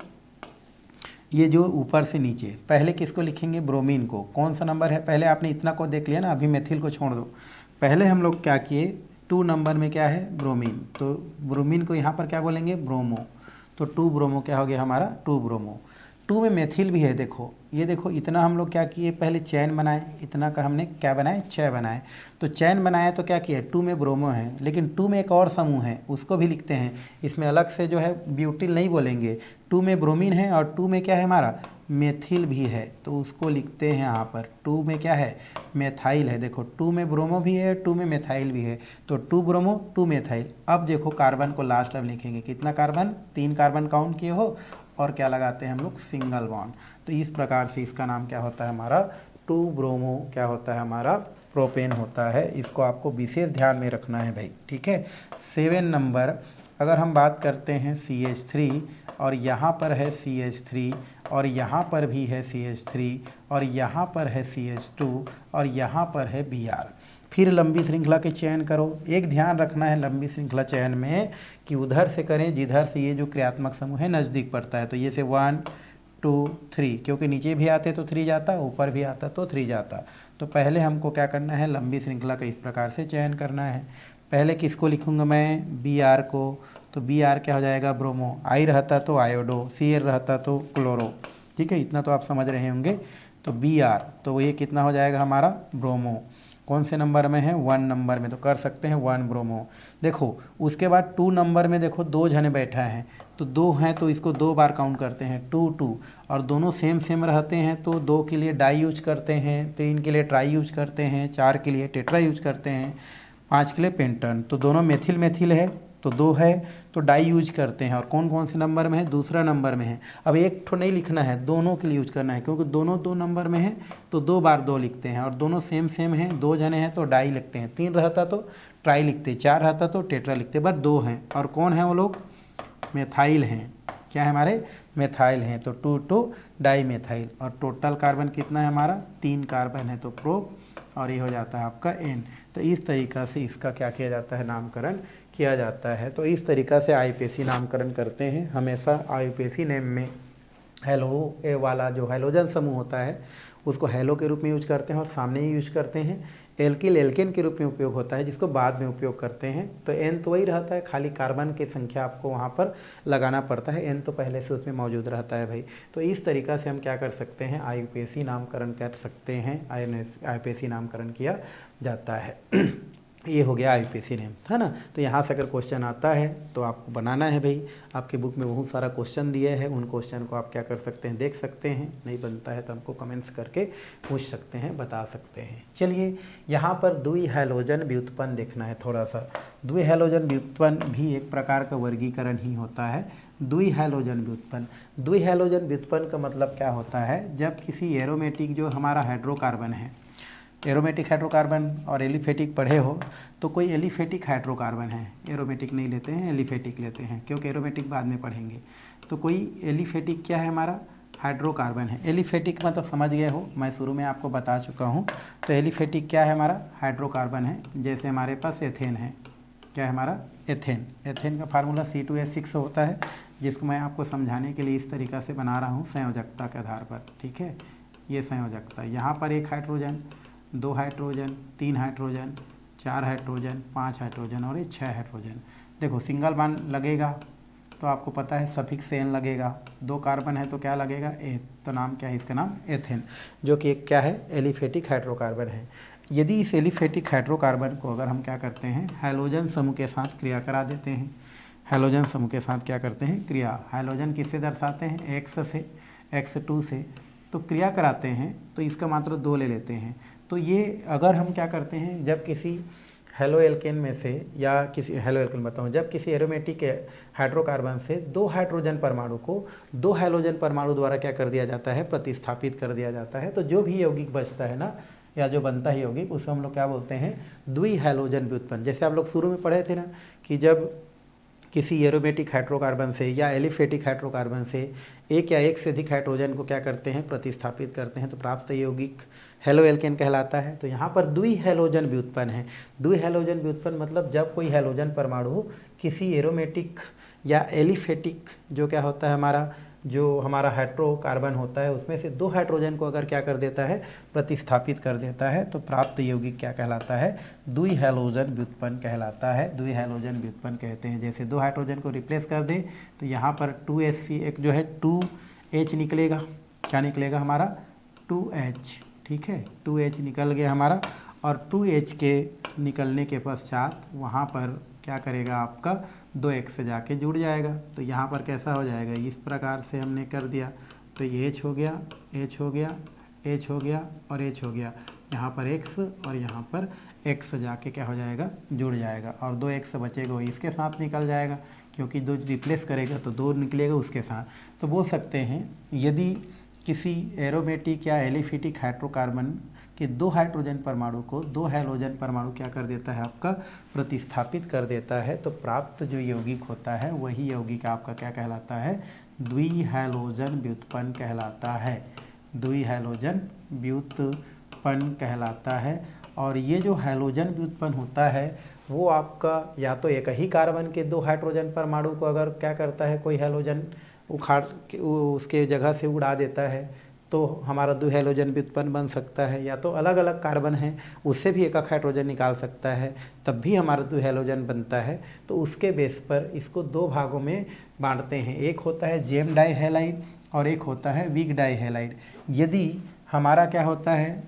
ये जो ऊपर से नीचे, पहले किसको लिखेंगे, ब्रोमीन को। कौन सा नंबर है, पहले आपने इतना को देख लिया ना, अभी मेथिल को छोड़ दो। पहले हम लोग क्या किए, 2 नंबर में क्या है, ब्रोमीन, तो ब्रोमीन को यहाँ पर क्या बोलेंगे, ब्रोमो, तो 2 ब्रोमो क्या हो गया हमारा, 2 ब्रोमो। टू में मेथिल भी है। देखो ये देखो, इतना हम लोग क्या किए, पहले चैन बनाए, इतना का हमने क्या बनाए, चय बनाए। तो चैन बनाया तो क्या किया, टू में ब्रोमो है, लेकिन टू में एक और समूह है, उसको भी लिखते हैं। इसमें अलग से जो है ब्यूटिल नहीं बोलेंगे, टू में ब्रोमीन है और टू में क्या है हमारा, मेथिल भी है, तो उसको लिखते हैं यहाँ पर। टू में क्या है, मेथाइल है। देखो टू में ब्रोमो भी है, टू में मेथाइल भी है, तो टू ब्रोमो टू मेथाइल। अब देखो कार्बन को लास्ट में लिखेंगे, कितना कार्बन, 3 कार्बन काउंट किए हो, और क्या लगाते हैं हम लोग, सिंगल बॉन्ड। तो इस प्रकार से इसका नाम क्या होता है हमारा, टू ब्रोमो क्या होता है हमारा, प्रोपेन होता है। इसको आपको विशेष ध्यान में रखना है भाई, ठीक है। 7 नंबर, अगर हम बात करते हैं CH3, और यहाँ पर है CH3, और यहाँ पर भी है CH3, और यहाँ पर है CH2, और यहाँ पर है Br। फिर लंबी श्रृंखला के चयन करो। एक ध्यान रखना है लंबी श्रृंखला चयन में कि उधर से करें जिधर से ये जो क्रियात्मक समूह है नज़दीक पड़ता है। तो ये से 1 2 3, क्योंकि नीचे भी आते तो 3 जाता, ऊपर भी आता तो 3 जाता। तो पहले हमको क्या करना है, लंबी श्रृंखला का इस प्रकार से चयन करना है। पहले किसको लिखूंगा मैं, Br को, तो Br क्या हो जाएगा, ब्रोमो। आई रहता तो आयोडो, Cl रहता तो क्लोरो, ठीक है, इतना तो आप समझ रहे होंगे। तो Br, तो ये कितना हो जाएगा हमारा, ब्रोमो। कौन से नंबर में है, 1 नंबर में, तो कर सकते हैं 1 ब्रोमो। देखो उसके बाद 2 नंबर में देखो 2 जने बैठा है, तो 2 हैं तो इसको 2 बार काउंट करते हैं, 2 2, और दोनों सेम सेम रहते हैं तो 2 के लिए डाई यूज करते हैं, 3 के लिए ट्राई यूज करते हैं, 4 के लिए टेट्रा यूज करते हैं, 5 के लिए पेंटन। तो दोनों मेथिल मेथिल है तो 2 है तो डाई यूज करते हैं। और कौन कौन से नंबर में है, दूसरा नंबर में है। अब एक ठो नहीं लिखना है, दोनों के लिए यूज करना है, क्योंकि दोनों 2 नंबर में है तो 2 बार 2 लिखते हैं, और दोनों सेम सेम हैं, 2 जने हैं तो डाई लिखते हैं, 3 रहता तो ट्राई लिखते, 4 रहता तो टेट्रा लिखते, बस 2 हैं। और कौन है वो लोग, मेथाइल हैं। क्या है हमारे, मेथाइल हैं, तो 2 2 डाई मेथाइल। और टोटल कार्बन कितना है हमारा, 3 कार्बन है, तो प्रो, और ये हो जाता है आपका N। तो इस तरीक़ा से इसका क्या किया जाता है, नामकरण किया जाता है। तो इस तरीक़ा से IUPAC नामकरण करते हैं। हमेशा IUPAC नेम में हेलो ए वाला जो हैलोजन समूह होता है उसको हेलो के रूप में यूज करते हैं, और सामने ही यूज करते हैं। एल्किल एल्केन के रूप में उपयोग होता है, जिसको बाद में उपयोग करते हैं। तो N तो वही रहता है, खाली कार्बन की संख्या आपको वहाँ पर लगाना पड़ता है, N तो पहले से उसमें मौजूद रहता है भाई। तो इस तरीक़ा से हम क्या कर सकते हैं, IUPAC नामकरण कर सकते हैं, IUPAC नामकरण किया जाता है। ये हो गया IUPAC नेम, है ना। तो यहाँ से अगर क्वेश्चन आता है तो आपको बनाना है भाई। आपके बुक में बहुत सारा क्वेश्चन दिए हैं, उन क्वेश्चन को आप क्या कर सकते हैं, देख सकते हैं। नहीं बनता है तो हमको कमेंट्स करके पूछ सकते हैं, बता सकते हैं। चलिए यहाँ पर द्वि हैलोजन व्युत्पन्न देखना है थोड़ा सा। द्वि हैलोजन व्युत्पन्न भी एक प्रकार का वर्गीकरण ही होता है। द्वि हैलोजन व्युत्पन्न, द्वि हैलोजन व्युत्पन्न का मतलब क्या होता है, जब किसी एरोमेटिक जो हमारा हाइड्रोकार्बन है, एरोमेटिक हाइड्रोकार्बन और एलिफेटिक पढ़े हो तो कोई एलिफेटिक हाइड्रोकार्बन है, एरोमेटिक नहीं लेते हैं, एलिफेटिक लेते हैं, क्योंकि एरोमेटिक बाद में पढ़ेंगे। तो कोई एलिफेटिक क्या है हमारा, हाइड्रोकार्बन है। एलिफेटिक मतलब समझ गए हो, मैं शुरू में आपको बता चुका हूँ। तो एलिफेटिक क्या है हमारा, हाइड्रोकार्बन है। जैसे हमारे पास एथेन है, क्या है हमारा, एथेन। एथेन का फार्मूला C2H6 होता है, जिसको मैं आपको समझाने के लिए इस तरीक़ा से बना रहा हूँ संयोजकता के आधार पर, ठीक है। ये संयोजकता, यहाँ पर 1 hydrogen, 2 hydrogen, 3 hydrogen, 4 hydrogen, 5 hydrogen, और ये 6 हाइड्रोजन। देखो सिंगल बॉन्ड लगेगा तो आपको पता है सफिक्स एन लगेगा, 2 कार्बन है तो क्या लगेगा, ए। तो नाम क्या है इसका, नाम एथेन, जो कि एक क्या है, एलिफेटिक हाइड्रोकार्बन है। यदि इस एलिफेटिक हाइड्रोकार्बन को अगर हम क्या करते हैं, हैलोजन समूह के साथ क्रिया करा देते हैं, हैलोजन समूह के साथ क्या करते हैं, क्रिया। हैलोजन किससे दर्शाते हैं, X से, X2 से, तो क्रिया कराते हैं तो इसका मात्रा 2 ले लेते हैं। तो ये अगर हम क्या करते हैं, जब किसी हेलो एल्केन में से, या किसी हेलो एल्केन बताऊँ, जब किसी एरोमेटिक हाइड्रोकार्बन से 2 हाइड्रोजन परमाणु को 2 हैलोजन परमाणु द्वारा क्या कर दिया जाता है, प्रतिस्थापित कर दिया जाता है। तो जो भी यौगिक बचता है ना, या जो बनता है यौगिक, उसको हम लोग क्या बोलते हैं, द्वि हैलोजन व्युत्पन्न। जैसे आप लोग शुरू में पढ़े थे ना कि जब किसी एरोमेटिक हाइड्रोकार्बन से या एलिफेटिक हाइड्रोकार्बन से एक या एक से अधिक हाइड्रोजन को क्या करते हैं, प्रतिस्थापित करते हैं, तो प्राप्त यौगिक हेलो एल्केन कहलाता है। तो यहाँ पर द्वि हैलोजन व्युत्पन्न है। द्वि हैलोजन व्युत्पन्न मतलब जब कोई हैलोजन परमाणु किसी एरोमेटिक या एलिफेटिक जो क्या होता है हमारा, जो हमारा हाइड्रोकार्बन होता है, उसमें से 2 हाइड्रोजन को अगर क्या कर देता है, प्रतिस्थापित कर देता है, तो प्राप्त यौगिक क्या कहलाता है, द्वि हैलोजन व्युत्पन्न कहलाता है। द्वि हैलोजन व्युत्पन्न कहते हैं। जैसे 2 हाइड्रोजन को रिप्लेस कर दे तो यहाँ पर 2H, एक जो है 2 H निकलेगा, क्या निकलेगा हमारा 2H, ठीक है 2H निकल गया हमारा। और 2H के निकलने के पश्चात वहाँ पर क्या करेगा आपका 2X से जाके जुड़ जाएगा। तो यहाँ पर कैसा हो जाएगा, इस प्रकार से हमने कर दिया तो ये H हो गया, H हो गया, H हो गया और H हो गया। यहाँ पर X और यहाँ पर X जाके क्या हो जाएगा, जुड़ जाएगा। और 2X बचेगा वो इसके साथ निकल जाएगा, क्योंकि 2 रिप्लेस करेगा तो 2 निकलेगा उसके साथ। तो बोल सकते हैं यदि किसी एरोमेटिक या एलिफेटिक हाइड्रोकार्बन के 2 हाइड्रोजन परमाणु को 2 हैलोजन परमाणु क्या कर देता है आपका, प्रतिस्थापित कर देता है, तो प्राप्त जो यौगिक होता है वही यौगिक आपका क्या कहलाता है, द्विहैलोजन व्युत्पन्न कहलाता है, द्विहैलोजन व्युत्पन्न कहलाता है। और ये जो हैलोजन व्युत्पन्न होता है वो आपका या तो एक ही कार्बन के 2 हाइड्रोजन परमाणु को अगर क्या करता है कोई हैलोजन उखाड़ के उसके जगह से उड़ा देता है तो हमारा 2 हैलोजन व्युत्पन्न बन सकता है, या तो अलग अलग कार्बन है उससे भी एक हाइड्रोजन निकाल सकता है तब भी हमारा 2 हैलोजन बनता है। तो उसके बेस पर इसको 2 भागों में बांटते हैं, एक होता है जेम डाई हैलाइड और एक होता है वीक डाई हैलाइड। यदि हमारा क्या होता है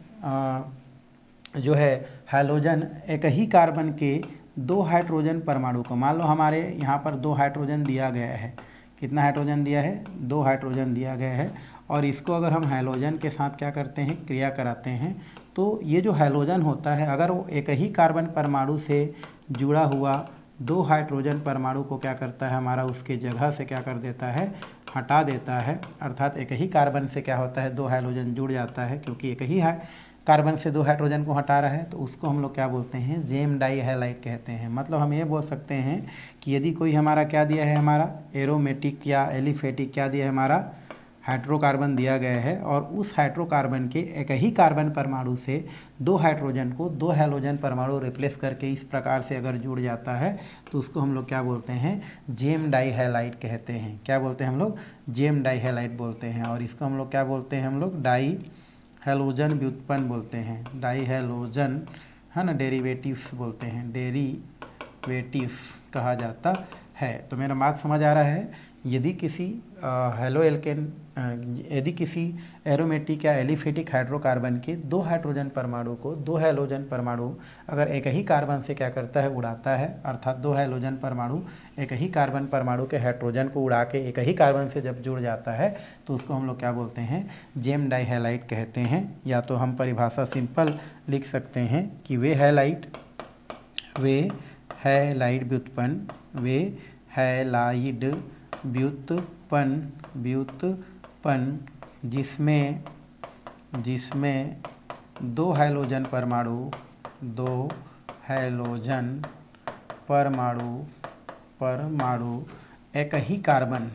जो है हैलोजन एक ही कार्बन के 2 हाइड्रोजन परमाणु को, मान लो हमारे यहाँ पर 2 हाइड्रोजन दिया गया है, कितना हाइड्रोजन दिया है, 2 हाइड्रोजन दिया गया है। और इसको अगर हम हैलोजन के साथ क्या करते हैं, क्रिया कराते हैं, तो ये जो हैलोजन होता है अगर वो एक ही कार्बन परमाणु से जुड़ा हुआ 2 हाइड्रोजन परमाणु को क्या करता है हमारा उसके जगह से क्या कर देता है, हटा देता है। अर्थात एक ही कार्बन से क्या होता है 2 हैलोजन जुड़ जाता है, क्योंकि एक ही है कार्बन से 2 हाइड्रोजन को हटा रहा है, तो उसको हम लोग क्या बोलते हैं, जेम डाई हैलाइड कहते हैं। मतलब हम ये बोल सकते हैं कि यदि कोई हमारा क्या दिया है, हमारा एरोमेटिक या एलिफेटिक क्या दिया है, हमारा हाइड्रोकार्बन दिया गया है, और उस हाइड्रोकार्बन के एक ही कार्बन परमाणु से 2 हाइड्रोजन को 2 हैलोजन परमाणु रिप्लेस करके इस प्रकार से अगर जुड़ जाता है तो उसको हम लोग क्या बोलते हैं, जेम डाई हैलाइड कहते हैं। क्या बोलते हैं हम लोग, जेम डाई हैलाइड बोलते हैं। और इसको हम लोग क्या बोलते हैं, हम लोग डाई हैलोजन व्युत्पन्न बोलते हैं, डाई हैलोजन है ना, डेरिवेटिव्स बोलते हैं, डेरिवेटिव्स कहा जाता है। तो मेरा बात समझ आ रहा है, यदि किसी हेलो एल्केन यदि किसी एरोमेटिक या एलिफेटिक हाइड्रोकार्बन के 2 हाइड्रोजन परमाणु को 2 हैलोजन परमाणु अगर एक ही कार्बन से क्या करता है, उड़ाता है, अर्थात 2 हैलोजन परमाणु एक ही कार्बन परमाणु के हाइड्रोजन को उड़ा के एक ही कार्बन से जब जुड़ जाता है तो उसको हम लोग क्या बोलते हैं, जेम डाई हैलाइड कहते हैं। या तो हम परिभाषा सिंपल लिख सकते हैं कि वे हैलाइड व्युत्पन्न, वे हैलाइड व्युत्पन्न जिसमें 2 हैलोजन परमाणु एक ही कार्बन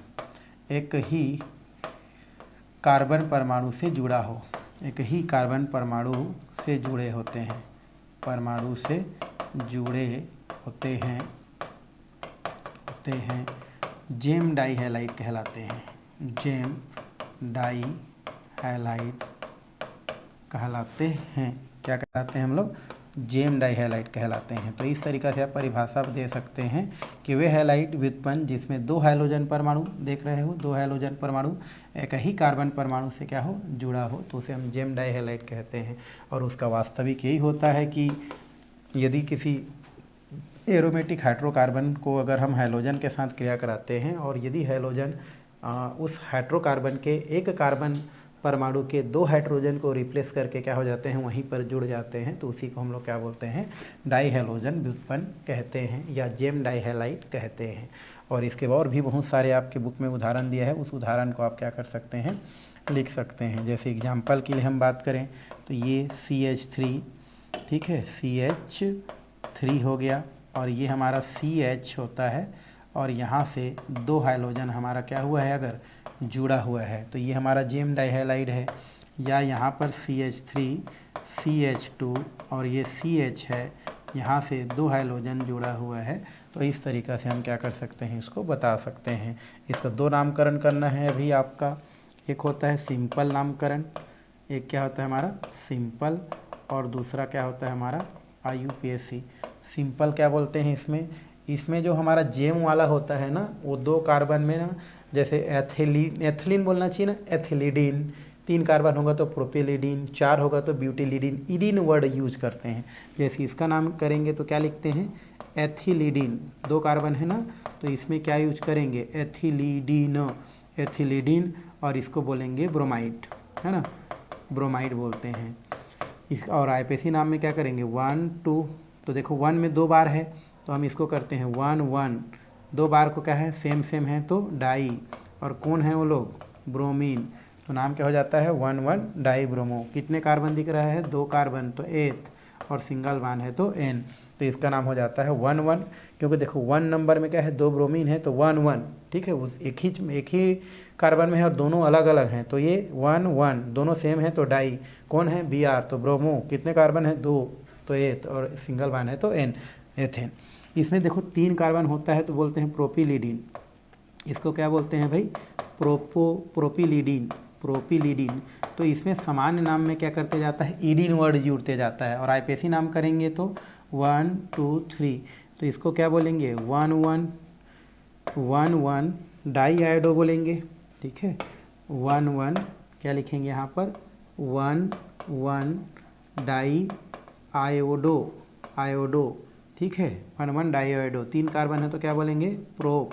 परमाणु से जुड़ा हो, एक ही कार्बन परमाणु से जुड़े होते हैं, परमाणु से जुड़े होते हैं जेम डाई हैलाइड कहलाते हैं, जेम डाई हैलाइड कहलाते हैं। क्या कहलाते हैं हम लोग, जेम डाई हैलाइड कहलाते हैं। तो इस तरीक़ा से आप परिभाषा दे सकते हैं कि वे हैलाइड व्युत्पन्न जिसमें 2 हैलोजन परमाणु, देख रहे हो 2 हैलोजन परमाणु एक ही कार्बन परमाणु से क्या हो, जुड़ा हो, तो उसे हम जेम डाई हैलाइड कहते हैं। और उसका वास्तविक यही होता है कि यदि किसी एरोमेटिक हाइड्रोकार्बन को अगर हम हैलोजन के साथ क्रिया कराते हैं और यदि हैलोजन उस हाइड्रोकार्बन के एक कार्बन परमाणु के 2 हाइड्रोजन को रिप्लेस करके क्या हो जाते हैं, वहीं पर जुड़ जाते हैं, तो उसी को हम लोग क्या बोलते हैं, डाई हैलोजन व्युत्पन्न कहते हैं या जेम डाई हैलाइड कहते हैं। और इसके और भी बहुत सारे आपके बुक में उदाहरण दिया है, उस उदाहरण को आप क्या कर सकते हैं, लिख सकते हैं। जैसे एग्जाम्पल के लिए हम बात करें तो ये CH3, ठीक है, CH3 हो गया, और ये हमारा CH होता है, और यहाँ से 2 हाइड्रोजन हमारा क्या हुआ है, अगर जुड़ा हुआ है तो ये हमारा जेम डाई हैलाइड है। या यहाँ पर CH3 CH2 और ये CH है, यहाँ से 2 हाइड्रोजन जुड़ा हुआ है। तो इस तरीक़ा से हम क्या कर सकते हैं, इसको बता सकते हैं। इसका 2 नामकरण करना है अभी आपका, एक होता है सिंपल नामकरण, एक क्या होता है हमारा सिंपल, और दूसरा क्या होता है हमारा IUPAC। सिंपल क्या बोलते हैं, इसमें जो हमारा जेम वाला होता है ना, वो 2 कार्बन में ना जैसे एथिलीन बोलना चाहिए ना, एथिलीडीन। 3 कार्बन होगा तो प्रोपिलीडीन, 4 होगा तो ब्यूटिलीडीन। ईडीन वर्ड यूज करते हैं। जैसे इसका नाम करेंगे तो क्या लिखते हैं, एथिलीडीन। 2 कार्बन है ना, तो इसमें क्या यूज करेंगे, एथिलीडीन। और इसको बोलेंगे ब्रोमाइड, है ना, ब्रोमाइड बोलते हैं इस। और आईपीसी नाम में क्या करेंगे, 1 2, तो देखो 1 में 2 बार है तो हम इसको करते हैं 1 1। 2 बार को क्या है, सेम है तो डाई। और कौन है वो लोग, ब्रोमीन। तो नाम क्या हो जाता है, 1 1 डाई ब्रोमो। कितने कार्बन दिख रहा है, 2 कार्बन, तो 8, और सिंगल वन है तो N। तो इसका नाम हो जाता है 1 1, क्योंकि देखो 1 नंबर में क्या है, 2 ब्रोमीन है तो 1 1, ठीक है। उस एक ही कार्बन में है और दोनों अलग अलग हैं, तो ये 1 1। दोनों सेम है तो डाई। कौन है, Br, तो ब्रोमो। कितने कार्बन है, 2, तो 8, और सिंगल वन है तो N, एथेन। इसमें देखो 3 कार्बन होता है तो बोलते हैं प्रोपिलीडीन। इसको क्या बोलते हैं भाई, प्रोपिलीडीन। तो इसमें सामान्य नाम में क्या करते जाता है, ईडीन वर्ड जुड़ते जाता है। और आईपीसी नाम करेंगे तो 1 2 3, तो इसको क्या बोलेंगे, 1 1 डाई आयोडो बोलेंगे, ठीक है। 1 1 क्या लिखेंगे यहाँ पर, 1 1 डाई आयोडो, ठीक है। 1 1 डाई आयोडो। 3 कार्बन है तो क्या बोलेंगे, प्रोप।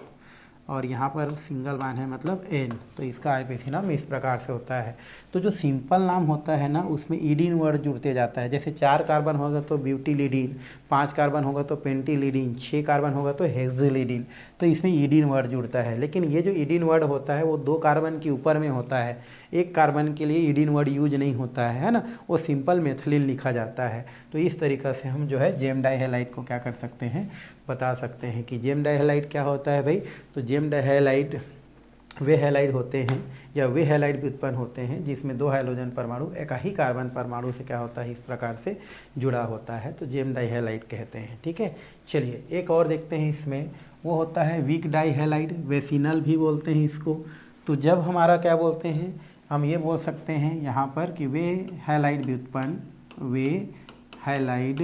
और यहाँ पर सिंगल वन है मतलब N। तो इसका आईपीसी नाम इस प्रकार से होता है। तो जो सिंपल नाम होता है ना, उसमें ईडीन वर्ड जुड़ते जाता है। जैसे 4 कार्बन होगा तो ब्यूटिलीडीन, 5 कार्बन होगा तो पेंटिलीडीन, 6 कार्बन होगा तो हेक्सिलीडीन। तो इसमें ईडीन वर्ड जुड़ता है। लेकिन ये जो ईडीन वर्ड होता है वो 2 कार्बन के ऊपर में होता है। 1 कार्बन के लिए ईडीन वर्ड यूज नहीं होता है ना, वो सिंपल मेथिलीन लिखा जाता है। तो इस तरीक़ा से हम जो है जेम डाइहैलाइड को क्या कर सकते हैं, बता सकते हैं कि जेम डाइहैलाइड क्या होता है भाई। तो जेम डाइहैलाइड वे हैलाइड होते हैं या वे हैलाइड भी उत्पन्न होते हैं जिसमें 2 हाइड्रोजन परमाणु एक ही कार्बन परमाणु से क्या होता है, इस प्रकार से जुड़ा होता है, तो जेम डाइहैलाइड कहते हैं, ठीक है। चलिए एक और देखते हैं इसमें, वो होता है वीक डाइहैलाइड, वेसिनल भी बोलते हैं इसको। तो जब हमारा क्या बोलते हैं, हम ये बोल सकते हैं यहाँ पर कि वे हैलाइड व्युत्पन्न, वे हैलाइड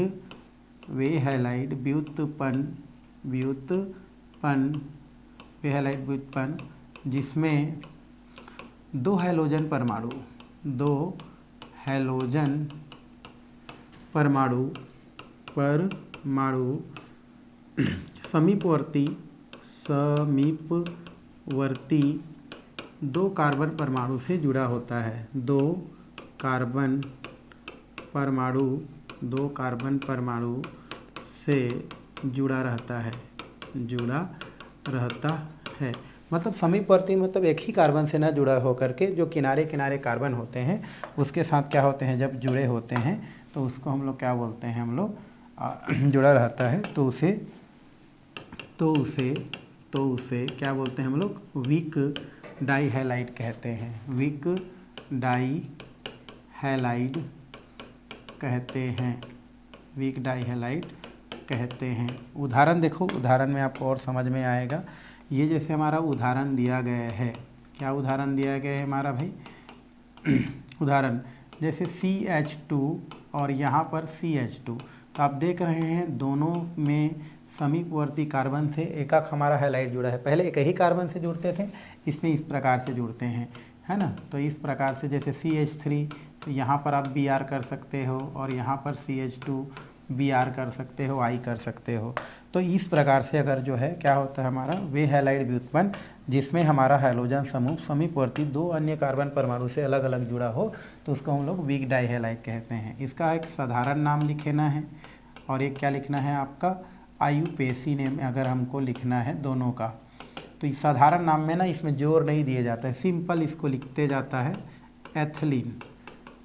व्युत्पन्न जिसमें 2 हैलोजन परमाणु समीपवर्ती 2 कार्बन परमाणु से जुड़ा होता है। 2 कार्बन परमाणु से जुड़ा रहता है। मतलब समीपवर्ती मतलब एक ही कार्बन से ना जुड़ा होकर के, जो किनारे कार्बन होते हैं उसके साथ क्या होते हैं, जब जुड़े होते हैं तो उसको हम लोग क्या बोलते हैं, हम लोग जुड़ा रहता है तो उसे क्या बोलते हैं हम लोग, वीक डाइहैलाइड कहते हैं। वीक डाइहैलाइड कहते हैं। उदाहरण देखो, उदाहरण में आपको और समझ में आएगा। ये जैसे हमारा उदाहरण दिया गया है, क्या उदाहरण दिया गया है हमारा भाई, उदाहरण जैसे CH2 और यहाँ पर CH2। तो आप देख रहे हैं दोनों में समीपवर्ती कार्बन से एक हमारा हैलाइड जुड़ा है। पहले एक ही कार्बन से जुड़ते थे, इसमें इस प्रकार से जुड़ते हैं, है ना। तो इस प्रकार से जैसे CH3, तो यहाँ पर आप Br कर सकते हो और यहाँ पर CH2 Br कर सकते हो, I कर सकते हो। तो इस प्रकार से अगर जो है क्या होता है हमारा वे हैलाइड व्युत्पन्न जिसमें हमारा हाइड्रोजन समूह समीपवर्ती 2 अन्य कार्बन परमाणु से अलग अलग जुड़ा हो, तो उसको हम लोग वीक डाइहैलाइड कहते हैं। इसका एक साधारण नाम लिखना है और एक क्या लिखना है आपका, आईयूपीएसी नेम अगर हमको लिखना है दोनों का। तो इस साधारण नाम में ना इसमें जोर नहीं दिया जाता है, सिंपल इसको लिखते जाता है एथिलीन।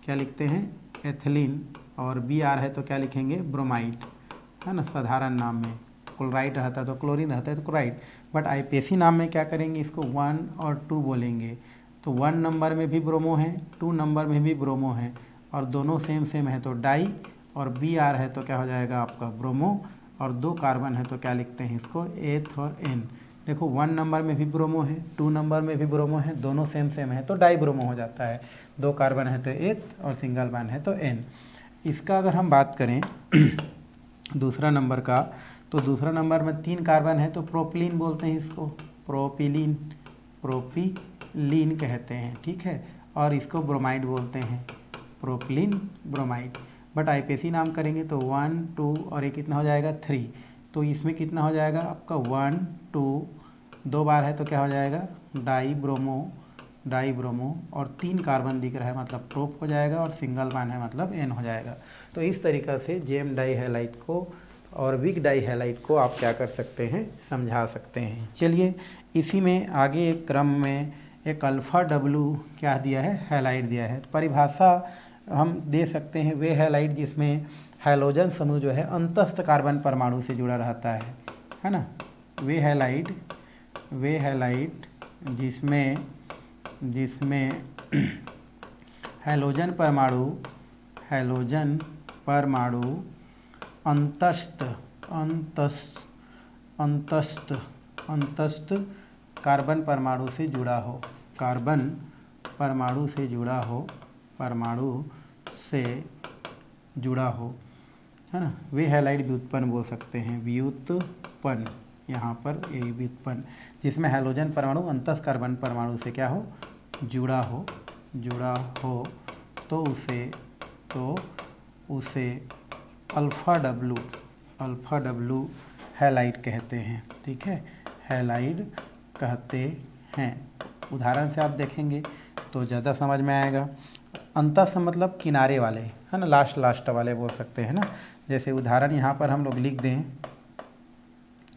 क्या लिखते हैं, एथिलीन। और Br है तो क्या लिखेंगे, ब्रोमाइड, है ना। साधारण नाम में क्लोराइड रहता है तो क्लोरीन रहता है तो क्लोराइड। बट आईपीएसी नाम में क्या करेंगे, इसको 1 और 2 बोलेंगे। तो 1 नंबर में भी ब्रोमो है, 2 नंबर में भी ब्रोमो है, और दोनों सेम है तो डाई। और Br है तो क्या हो जाएगा आपका ब्रोमो, और 2 कार्बन है तो क्या लिखते हैं इसको, एथ और N। देखो 1 नंबर में भी ब्रोमो है, 2 नंबर में भी ब्रोमो है, दोनों सेम है तो डाई ब्रोमो हो जाता है। 2 कार्बन है तो एथ और सिंगल वन है तो N। इसका अगर हम बात करें दूसरा नंबर का, तो दूसरा नंबर में 3 कार्बन है तो प्रोपिलीन बोलते हैं इसको, प्रोपिलीन, प्रोपिलीन कहते हैं, ठीक है। और इसको ब्रोमाइड बोलते हैं, प्रोपिलीन ब्रोमाइड। बट आईपीएसी नाम करेंगे तो 1 2 और ये कितना हो जाएगा 3, तो इसमें कितना हो जाएगा आपका 1 2, 2 बार है तो क्या हो जाएगा डाई ब्रोमो और 3 कार्बन दिख रहा है मतलब प्रोप हो जाएगा, और सिंगल वन है मतलब एन हो जाएगा। तो इस तरीक़ा से जेम डाई हैलाइड को और विक डाई हैलाइड को आप क्या कर सकते हैं, समझा सकते हैं। चलिए इसी में आगे एक क्रम में एक अल्फ़ा डब्लू क्या दिया है, हैलाइड दिया है। तो परिभाषा हम दे सकते हैं वे हैलाइड जिसमें हैलोजन समूह जो है अंतस्थ कार्बन परमाणु से जुड़ा रहता है ना। वे हैलाइड जिसमें हैलोजन परमाणु अंतस्थ कार्बन परमाणु से जुड़ा हो, है ना। वे हैलाइड व्युत्पन्न बोल सकते हैं, व्युत्पन्न, यहाँ पर ये व्युत्पन्न जिसमें हैलोजन परमाणु अंतस्थ कार्बन परमाणु से क्या हो, जुड़ा हो तो उसे अल्फ़ा डब्लू हैलाइड कहते हैं, ठीक है, हैलाइड कहते हैं। उदाहरण से आप देखेंगे तो ज़्यादा समझ में आएगा। अंतस्थ मतलब किनारे वाले, है ना, लास्ट वाले बोल सकते हैं ना। जैसे उदाहरण यहाँ पर हम लोग लिख दें,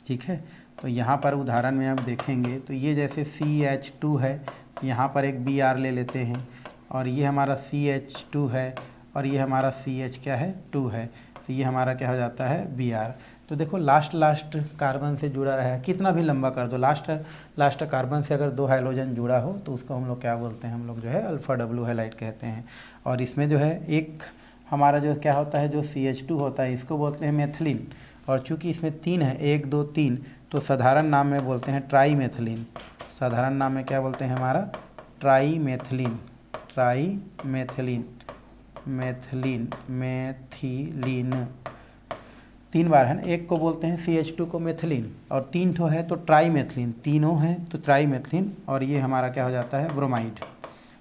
ठीक है। तो यहाँ पर उदाहरण में आप देखेंगे तो ये जैसे CH2 है, यहाँ पर एक Br ले लेते हैं, और ये हमारा CH2 है और ये हमारा CH क्या है 2 है, तो ये हमारा क्या हो जाता है Br। तो देखो लास्ट कार्बन से जुड़ा है, कितना भी लंबा कर दो, लास्ट कार्बन से अगर 2 हाइड्रोजन जुड़ा हो तो उसको हम लोग क्या बोलते हैं, हम लोग जो है अल्फ़ा डब्लू हैलाइड कहते हैं। और इसमें जो है एक हमारा जो क्या होता है, जो CH2 होता है इसको बोलते हैं मेथिलीन, और चूंकि इसमें 3 है, 1 2 3, तो साधारण नाम में बोलते हैं ट्राईमेथिलीन। साधारण नाम में क्या बोलते हैं हमारा ट्राईमेथिलीन 3 बार है ना। एक को बोलते हैं CH2 को मेथिलीन, और 3 ठो है तो ट्राईमेथिलीन, तीनों है तो ट्राईमेथिलीन, और ये हमारा क्या हो जाता है ब्रोमाइड।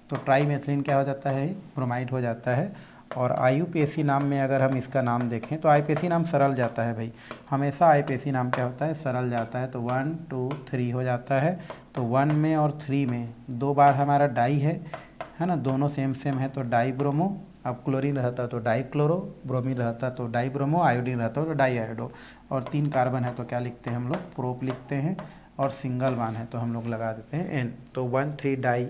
तो ट्राईमेथिलीन क्या हो जाता है, ब्रोमाइड हो जाता है। और आईयूपीएसी नाम में अगर हम इसका नाम देखें तो आईपीएसी नाम सरल जाता है भाई, हमेशा आईपीएसी नाम क्या होता है, सरल जाता है। तो 1 2 3 हो जाता है। तो 1 में और 3 में 2 बार हमारा डाई है ना, दोनों सेम है तो डाई ब्रोमो। अब क्लोरीन रहता तो डाई क्लोरो, ब्रोमीन रहता तो डाई ब्रोमो, आयोडीन रहता तो डाई आयोडो, और 3 कार्बन है तो क्या लिखते हैं हम लोग, प्रोप लिखते हैं, और सिंगल वन है तो हम लोग लगा देते हैं एन। तो 1 3 डाई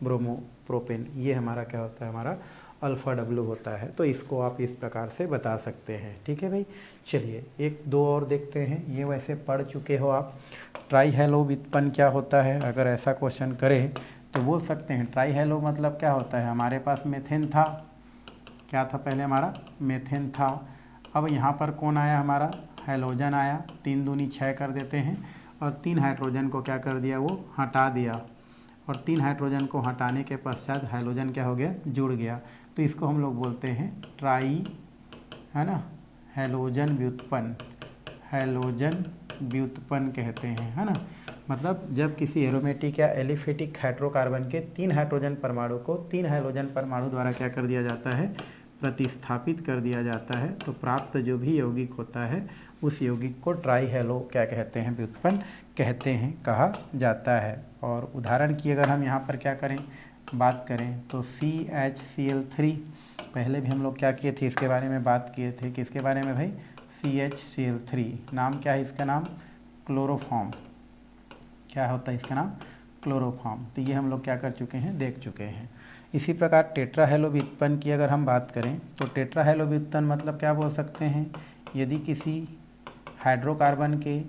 ब्रोमो प्रोपेन, ये हमारा क्या होता है, हमारा अल्फ़ा डब्लू होता है। तो इसको आप इस प्रकार से बता सकते हैं, ठीक है भाई। चलिए 1 2 और देखते हैं, ये वैसे पढ़ चुके हो आप। ट्राई हैलो व्युत्पन्न क्या होता है, अगर ऐसा क्वेश्चन करें तो बोल सकते हैं ट्राई हैलो मतलब क्या होता है, हमारे पास मेथेन था, क्या था पहले हमारा मेथेन था। अब यहाँ पर कौन आया, हमारा हैलोजन आया, 3 दूनी 6 कर देते हैं, और 3 हाइड्रोजन को क्या कर दिया, वो हटा दिया, और 3 हाइड्रोजन को हटाने के पश्चात हाइड्रोजन क्या हो गया, जुड़ गया। तो इसको हम लोग बोलते हैं ट्राई, है ना, हैलोजन व्युत्पन्न कहते हैं, है ना। मतलब जब किसी एरोमेटिक या एलिफेटिक हाइड्रोकार्बन के 3 हाइड्रोजन परमाणु को 3 हाइड्रोजन परमाणु द्वारा क्या कर दिया जाता है, प्रतिस्थापित कर दिया जाता है, तो प्राप्त जो भी यौगिक होता है उस यौगिक को ट्राई हैलो क्या कहते हैं, व्युत्पन्न कहते हैं, कहा जाता है। और उदाहरण की अगर हम यहाँ पर क्या करें, बात करें तो CHCl3, पहले भी हम लोग क्या किए थे, इसके बारे में बात किए थे, किसके बारे में भाई, CHCl3। नाम क्या है इसका, नाम क्लोरोफॉर्म, क्या होता है इसका नाम, क्लोरोफॉर्म। तो ये हम लोग क्या कर चुके हैं, देख चुके हैं। इसी प्रकार टेट्रा हैलो व्युत्पन्न की अगर हम बात करें तो टेट्रा हैलो व्युत्पन्न मतलब क्या बोल सकते हैं, यदि किसी हाइड्रोकार्बन के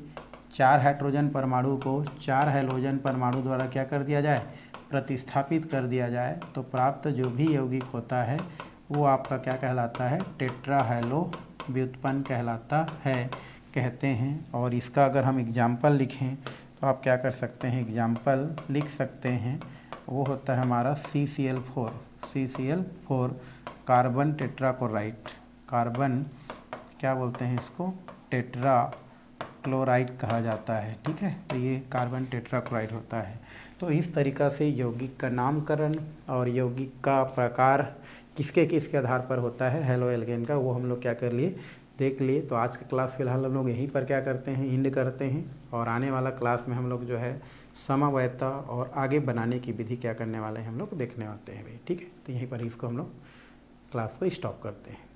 4 हाइड्रोजन परमाणु को 4 हैलोजन परमाणु द्वारा क्या कर दिया जाए, प्रतिस्थापित कर दिया जाए, तो प्राप्त जो भी यौगिक होता है वो आपका क्या कहलाता है, टेट्रा हैलो व्युत्पन्न कहलाता है, कहते हैं। और इसका अगर हम एग्जाम्पल लिखें तो आप क्या कर सकते हैं, एग्जाम्पल लिख सकते हैं, वो होता है हमारा CCl4 कार्बन टेट्राक्लोराइड, कार्बन क्या बोलते हैं इसको, टेट्रा क्लोराइड कहा जाता है, ठीक है। तो ये कार्बन टेट्राक्लोराइड होता है। तो इस तरीक़ा से यौगिक का नामकरण और यौगिक का प्रकार किसके किसके आधार पर होता है हेलो एल्केन का, वो हम लोग क्या कर लिए, देख लिए। तो आज का क्लास फ़िलहाल हम लोग यहीं पर क्या करते हैं, एंड करते हैं। और आने वाला क्लास में हम लोग जो है समवायता और आगे बनाने की विधि क्या करने वाले हैं हम लोग देखने आते हैं भाई, ठीक है। तो यहीं पर इसको हम लोग क्लास को स्टॉप करते हैं।